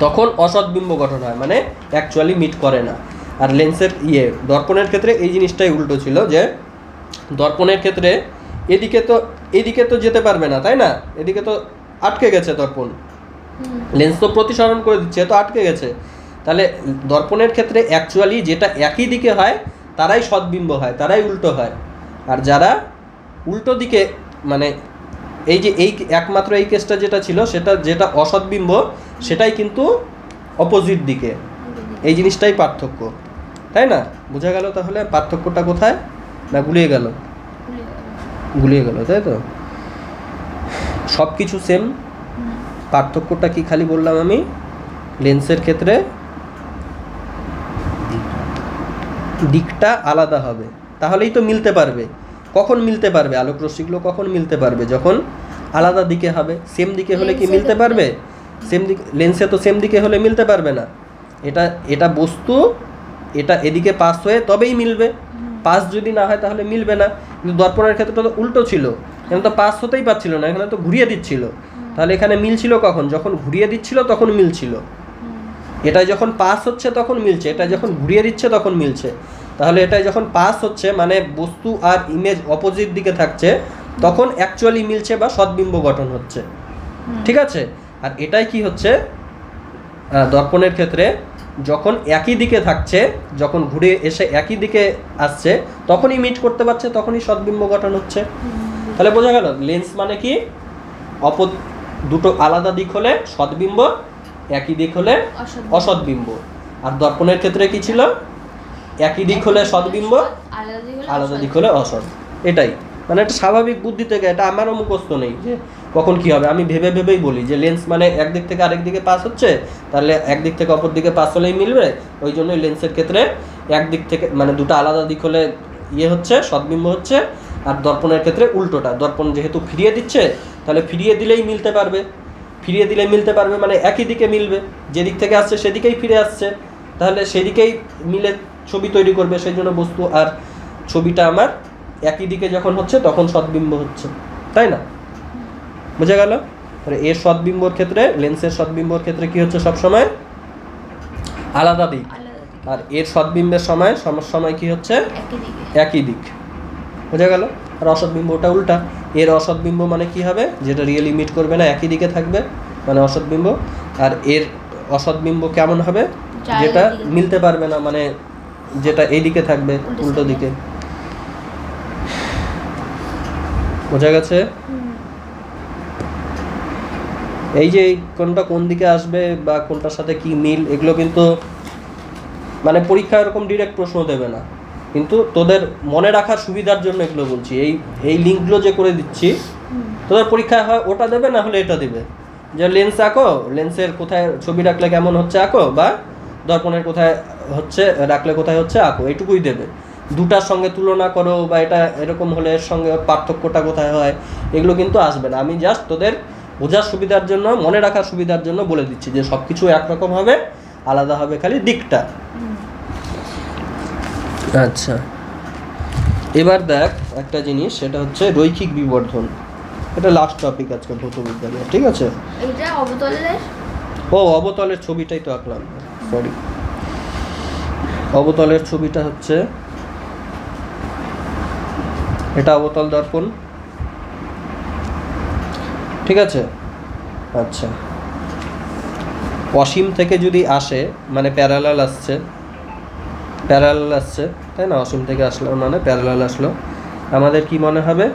তখন অসদ্বিম্ব গঠন হয়, মানে অ্যাকচুয়ালি মিট করে না। আর লেন্সের দর্পণের ক্ষেত্রে এই জিনিসটাই উল্টো ছিল, যে দর্পণের ক্ষেত্রে এদিকে তো যেতে পারবে না, তাই না? এদিকে তো আটকে গেছে দর্পণ, লেন্স তো প্রতিসরণ করে দিচ্ছে, তো আটকে গেছে। তাহলে দর্পণের ক্ষেত্রে অ্যাকচুয়ালি যেটা একই দিকে হয় তারাই সদ্বিম্ব হয়, তারাই উল্টো হয়। আর যারা উল্টো দিকে, মানে এই যে এই একমাত্র এই কেসটা যেটা ছিল সেটা যেটা অসদ্বিম্ব সেটাই কিন্তু অপোজিট দিকে। এই জিনিসটাই পার্থক্য, তাই না? বোঝা গেল তাহলে পার্থক্যটা কোথায়? না গুলিয়ে গেল? গুলিয়ে গেল, তাই তো? সব কিছু সেম, পার্থক্যটা কি খালি বললাম আমি, লেন্সের ক্ষেত্রে দিকটা আলাদা হবে, তাহলেই তো মিলতে পারবে। কখন মিলতে পারবে আলোক রশ্মিগুলো? কখন মিলতে পারবে? যখন আলাদা দিকে হবে। সেম দিকে হলে কি মিলতে পারবে? সেম দিকে লেন্সে তো সেম দিকে হলে মিলতে পারবে না। এটা বস্তু, এটা এদিকে পাস হয়ে তবেই মিলবে, পাস যদি না হয় তাহলে মিলবে না। কিন্তু দর্পণের ক্ষেত্রে তো উল্টো ছিল, এখানে তো পাস হতেই পারছিল না, এখানে তো ঘুরিয়ে দিচ্ছিল। তাহলে এখানে মিলছিল কখন? যখন ঘুরিয়ে দিচ্ছিল তখন মিলছিল। এটা যখন পাস হচ্ছে তখন মিলছে, এটা যখন ঘুরিয়ে দিচ্ছে তখন মিলছে। তাহলে এটা যখন পাস হচ্ছে মানে বস্তু আর ইমেজ অপোজিট দিকে থাকছে, তখন অ্যাকচুয়ালি মিলছে বা সদ্বিম্ব গঠন হচ্ছে, ঠিক আছে? আর এটাই কি হচ্ছে দর্পণের ক্ষেত্রে, যখন একই দিকে থাকছে, যখন ঘুরে এসে একই দিকে আসছে তখনই মিট করতে পারছে, তখনই সদ্বিম্ব গঠন হচ্ছে। তাহলে বোঝা গেল লেন্স মানে কি, দুটো আলাদা দিক হলে সদ্বিম্ব, একই দিক হলে অসদ্বিম্ব। আর দর্পণের ক্ষেত্রে কি ছিল? একই দিক হলে সদ্বিম্ব, আলাদা দিক হলে অসৎ। এটাই মানে একটা স্বাভাবিক বুদ্ধি থেকে, এটা আমারও মুখস্থ নেই যে কখন কি হবে। আমি ভেবেই বলি যে লেন্স মানে একদিক থেকে আরেক দিকে পাস হচ্ছে, তাহলে একদিক থেকে অপর দিকে পাস হলেই মিলবে। ওই জন্যই লেন্সের ক্ষেত্রে একদিক থেকে মানে দুটো আলাদা দিক হলে হচ্ছে সদ্বিম্ব হচ্ছে। আর দর্পণের ক্ষেত্রে উল্টোটা, দর্পণ যেহেতু ফিরিয়ে দিচ্ছে তাহলে ফিরিয়ে দিলেই মিলতে পারবে, ফিরিয়ে দিলে মিলতে পারবে মানে একই দিকে মিলবে, যেদিক থেকে আসছে সেদিকেই ফিরে আসছে, তাহলে সেদিকেই মিলে ছবি তৈরি করবে। সেই জন্য বস্তু আর ছবিটা আমার একই দিকে যখন হচ্ছে তখন সদ্বিম্ব হচ্ছে, তাই না? বুঝা গেল? এর সদ্বিম্বর ক্ষেত্রে, লেন্সের সদ্বিম্বর ক্ষেত্রে কি হচ্ছে? সবসময় আলাদা দিক। আর এর সদ্বিম্বের সময় কি হচ্ছে? একই দিক। বুঝা গেল? আর অসদ্বিম্বটা উল্টা। এর অসদ্বিম্ব মানে কি হবে? যেটা রিয়েলি মিট করবে না, একই দিকে থাকবে, মানে অসদ্বিম্ব। আর এর অসদ্বিম্ব কেমন হবে? যেটা মিলতে পারবে না, মানে যেটা এইদিকে থাকবে, উল্টো দিকে। বোঝা গেছে? এই যে কোনটা কোন দিকে আসবে বা কোনটার সাথে কি মিল, এগুলো কিন্তু মানে পরীক্ষা এরকম ডিরেক্ট প্রশ্ন দেবে না, কিন্তু তোদের মনে রাখার সুবিধার জন্য এগুলো বলছি। এই লিঙ্কগুলো যে করে দিচ্ছি, তোদের পরীক্ষায় হয় ওটা দেবে, না হলে এটা দেবে যে লেন্স আঁকো, লেন্সের কোথায় ছবি রাখলে কেমন হচ্ছে আঁকো, বা দর্পণের কোথায় হচ্ছে রাখলে কোথায় হচ্ছে আঁকো, এইটুকুই দেবে। দুটার সঙ্গে তুলনা করো বা এটা এরকম হলে এর সঙ্গে পার্থক্যটা কোথায় হয়, এগুলো কিন্তু আসবে না। আমি জাস্ট তোদের বোঝার সুবিধার জন্য, মনে রাখার সুবিধার জন্য বলে দিচ্ছি যে সব কিছু একরকম হবে, আলাদা হবে খালি দিকটা। আচ্ছা, এবার দেখ একটা জিনিস, সেটা হচ্ছে রৈখিক বিবর্ধন। এটা লাস্ট টপিক আজকে ভৌত বিজ্ঞানে, ঠিক আছে? এটা অবতলের, অবতলের ছবিটাই তো আঁকলাম, সরি। অবতলের ছবিটা হচ্ছে এটা অবতল দর্পণ, ঠিক আছে? আচ্ছা, অসীম থেকে যদি আসে মানে প্যারালাল আসছে, তাই না? অসীম থেকে আসলো মানে প্যারালাল আসলো, আমাদের কি মনে হবে?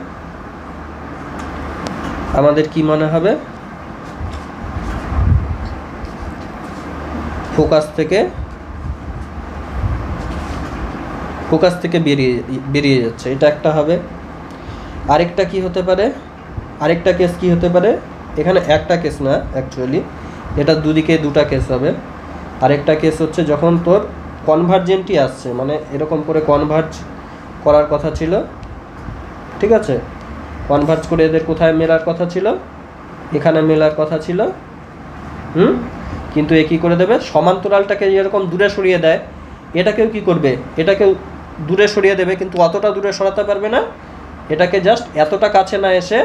আমাদের কি মনে হবে? ফোকাস থেকে বেরিয়ে যাচ্ছে, এটা একটা হবে। আরেকটা কি হতে পারে? আরেকটা কেস কি হতে পারে? এখানে একটা কেস না অ্যাকচুয়ালি, এটা দুদিকে দুটা কেস হবে। আরেকটা কেস হচ্ছে যখন তোর কনভার্জেন্টই আসছে, মানে এরকম করে কনভার্জ করার কথা ছিল, ঠিক আছে, কনভার্জ করে এদের কোথায় মেলার কথা ছিল? এখানে মেলার কথা ছিল। কিন্তু এ কী করে দেবে? সমান্তরালটাকে যেরকম দূরে সরিয়ে দেয়, এটাকেও কি করবে? এটাকেও দূরে সরিয়ে দেবে, কিন্তু অতটা দূরে সরাতে পারবে না, এটাকে জাস্ট এতটা কাছে না এসে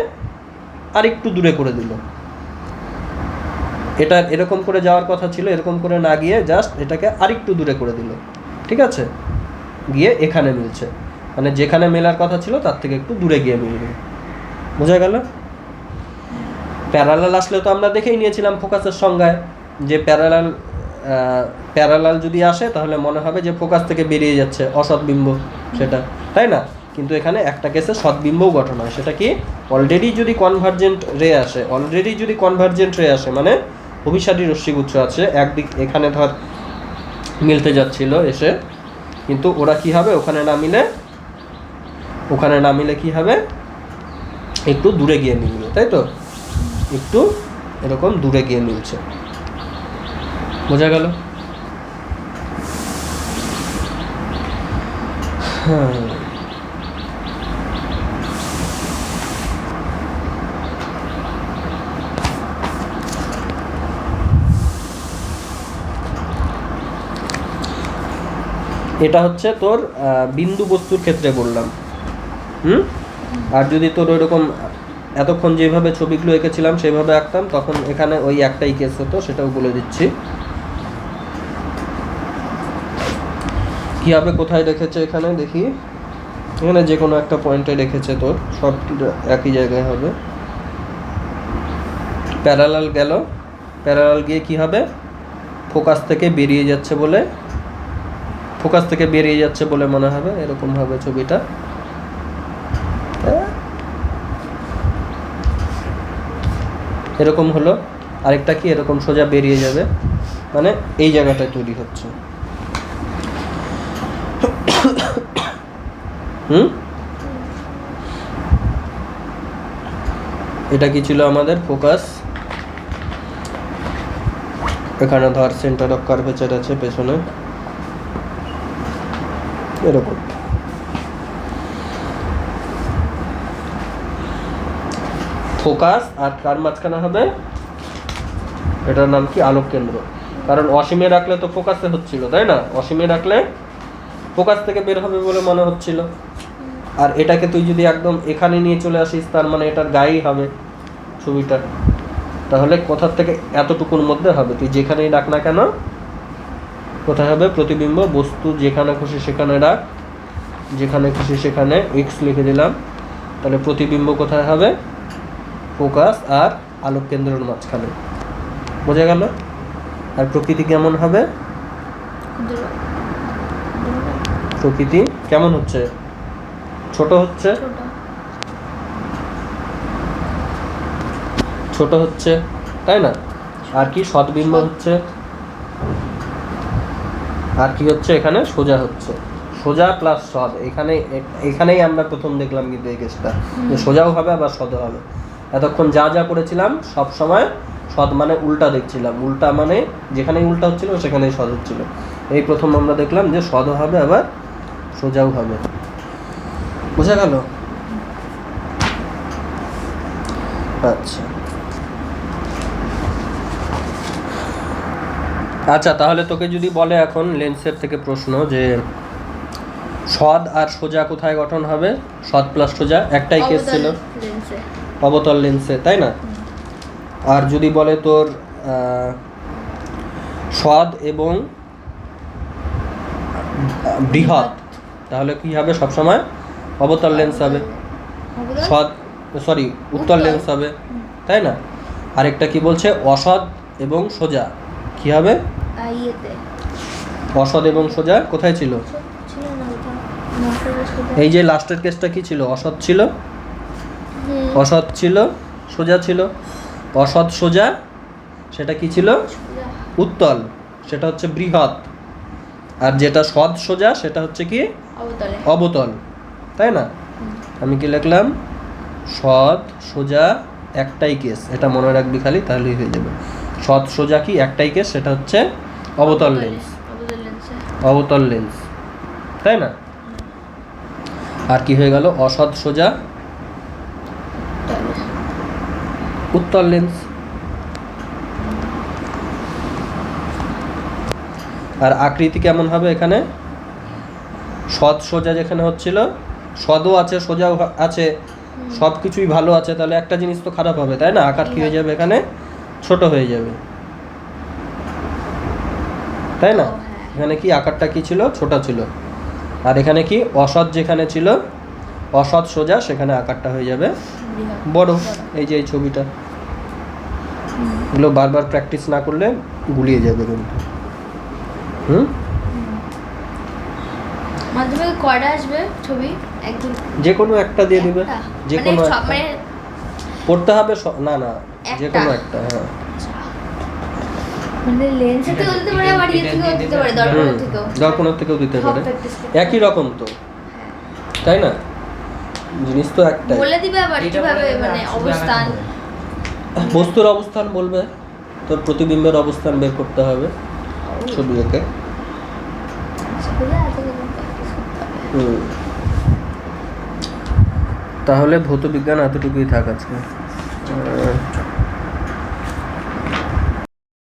আর একটু দূরে করে দিল। এটা এরকম করে যাওয়ার কথা ছিল, এরকম করে না গিয়ে জাস্ট এটাকে আরেকটু দূরে করে দিল, ঠিক আছে, গিয়ে এখানে মিলছে, মানে যেখানে মেলার কথা ছিল তার থেকে একটু দূরে গিয়ে মিলবে। বোঝা গেল? প্যারালাল আসলে তো আমরা দেখেই নিয়েছিলাম ফোকাসের সংজ্ঞায় যে প্যারালাল যদি আসে তাহলে মনে হবে যে ফোকাস থেকে বেরিয়ে যাচ্ছে অসৎবিম্ব, সেটা, তাই না? কিন্তু এখানে একটা কেসে সৎবিম্বও গঠন হয়। সেটা কি? অলরেডি যদি কনভার্জেন্ট রে আসে, মানে অভিসারী রশ্মিগুচ্ছ আছে, একদিক এখানে ধর মিলতে যাচ্ছিল এসে, কিন্তু ওরা কি হবে? ওখানে না মিলে কি হবে? একটু দূরে গিয়ে মিলবে, তাই তো? একটু এরকম দূরে গিয়ে মিলছে। বোঝা গেল? হ্যাঁ, এটা হচ্ছে তোর বিন্দু বস্তুর ক্ষেত্রে বললাম। আর যদি তোর ওইরকম এতক্ষণ যেভাবে ছবিগুলো এঁকেছিলাম সেভাবে আঁকতাম, তখন এখানে ওই একটাই কেস হতো, সেটাও বলে দিচ্ছি। কি হবে? কোথায় রেখেছে? এখানে দেখি, এখানে যে কোনো একটা পয়েন্টে রেখেছে, তোর সব একই জায়গায় হবে। প্যারালাল গেল, প্যারালাল গিয়ে কি হবে? ফোকাস থেকে বেরিয়ে যাচ্ছে বলে মনে হবে, এরকম হবে ছবিটা। এরকম হলো। আরেকটা কি? এরকম সোজা বেরিয়ে যাবে, মানে এই জায়গাটায় তৈরি হচ্ছে। এটা কি ছিল আমাদের? ফোকাস। এখানে ধর সেন্টার অফ কার্ভেচার আছে পেছনে, এরকম। ফোকাস আর কার মাঝখানে হবে? এটার নাম কি? আলোক কেন্দ্র। কারণ অসীমে রাখলে তো ফোকাসে হচ্ছিল, তাই না? অসীমে রাখলে ফোকাস থেকে বের হবে বলে মনে হচ্ছিল। আর এটাকে তুই যদি একদম এখানে নিয়ে চলে আসিস, তার মানে এটার গায়েই হবে ছবিটা। তাহলে কোথার থেকে? এতটুকুর মধ্যে হবে। তুই যেখানেই রাখ না কেন, কোথায় হবে? প্রতিবিম্ব। বস্তু যেখানে খুশি সেখানে রাখ, যেখানে খুশি সেখানে এক্স লিখে দিলাম। তাহলে প্রতিবিম্ব কোথায় হবে? ফোকাস আর আলোক কেন্দ্রের মাঝখানে। বোঝা গেল? আর প্রকৃতি কেমন হবে? প্রকৃতি কেমন হচ্ছে? ছোট হচ্ছে, তাই না? আর কি? সৎবিম্ব হচ্ছে। আর কি হচ্ছে? এখানে সোজা হচ্ছে, সোজা প্লাস সৎ। এখানেই আমরা প্রথম দেখলাম কিন্তু এই কেসটা, যে সোজাও হবে আবার সৎও হবে। এতক্ষণ যা করেছিলাম সব সময় সৎ মানে উল্টা দেখছিলাম, উল্টা মানে যেখানেই উল্টা হচ্ছিল সেখানেই সৎ হচ্ছিল। এই প্রথম আমরা দেখলাম যে সৎও হবে আবার সোজাও হবে। বোঝা গেল? আচ্ছা আচ্ছা, তাহলে তোকে যদি বলে এখন লেন্সের থেকে প্রশ্ন যে সৎ আর সোজা কোথায় গঠন হবে? সৎ প্লাস সোজা, একটাই কেস ছিল অবতল লেন্সে, তাই না? আর যদি বলে তোর সৎ এবং বৃহৎ, তাহলে কি হবে? সবসময় অবতল লেন্স হবে। উত্তল লেন্স হবে, তাই না? আরেকটা কি বলছে? অসৎ এবং সোজা কি হবে? অসৎ এবং সোজা কোথায় ছিল? এই যে লাস্টের কেসটা কি ছিল? অসৎ ছিল, সোজা ছিল, অসৎ সোজা সেটা কি ছিল? উত্তল, সেটা হচ্ছে বৃহৎ। আর যেটা সৎ সোজা সেটা হচ্ছে কি? অবতলে। অবতল, তাই না? আমি কি লিখলাম? সৎ সোজা একটাই কেস, এটা মনে রাখবি খালি, তাহলেই হয়ে যাবে। সৎ সোজা কি একটাই কেস, সেটা হচ্ছে অবতল লেন্স। অবতল লেন্সে। অবতল লেন্স, তাই না? আর কি হয়ে গেল? অসৎ সোজা উত্তল লেন্স। আর আকৃতি কেমন হবে এখানে? সৎ সোজা যেখানে হচ্ছিল, সদও আছে সোজাও আছে, সব কিছুই ভালো আছে, তাহলে একটা জিনিস তো খারাপ হবে, তাই না? আকার কি হয়ে যাবে এখানে? ছোট হয়ে যাবে, তাই না? এখানে কি আকারটা কি ছিল? ছোট ছিল। আর এখানে কি অসৎ যেখানে ছিল, অসৎ সোজা, সেখানে আকারটা হয়ে যাবে বড়। এই যে এই ছবিটা, এগুলো বারবার প্র্যাকটিস না করলে গুলিয়ে যাবে কিন্তু। মাধ্যমিকে কয়টা আসবে ছবি? একদিন যে কোনো একটা দিয়ে দিবে, যে কোনো একটা পড়তে হবে। না না, যে কোনো একটা। হ্যাঁ, মানে লেন্সে তো দিতে পারে, আবার ইয়ে থেকেও দিতে পারে, দর্পণের থেকেও। দর্পণের থেকেও দিতে পারে, একই রকম তো, তাই না? জিনিস তো একটাই। বলে দিবে আবার কিভাবে, মানে অবস্থান, বস্তুর অবস্থান বলবে, তোর প্রতিবিম্বের অবস্থান বের করতে হবে ছবি এঁকে। তাহলে ভৌত বিজ্ঞান এতটুকুই থাক আজকে।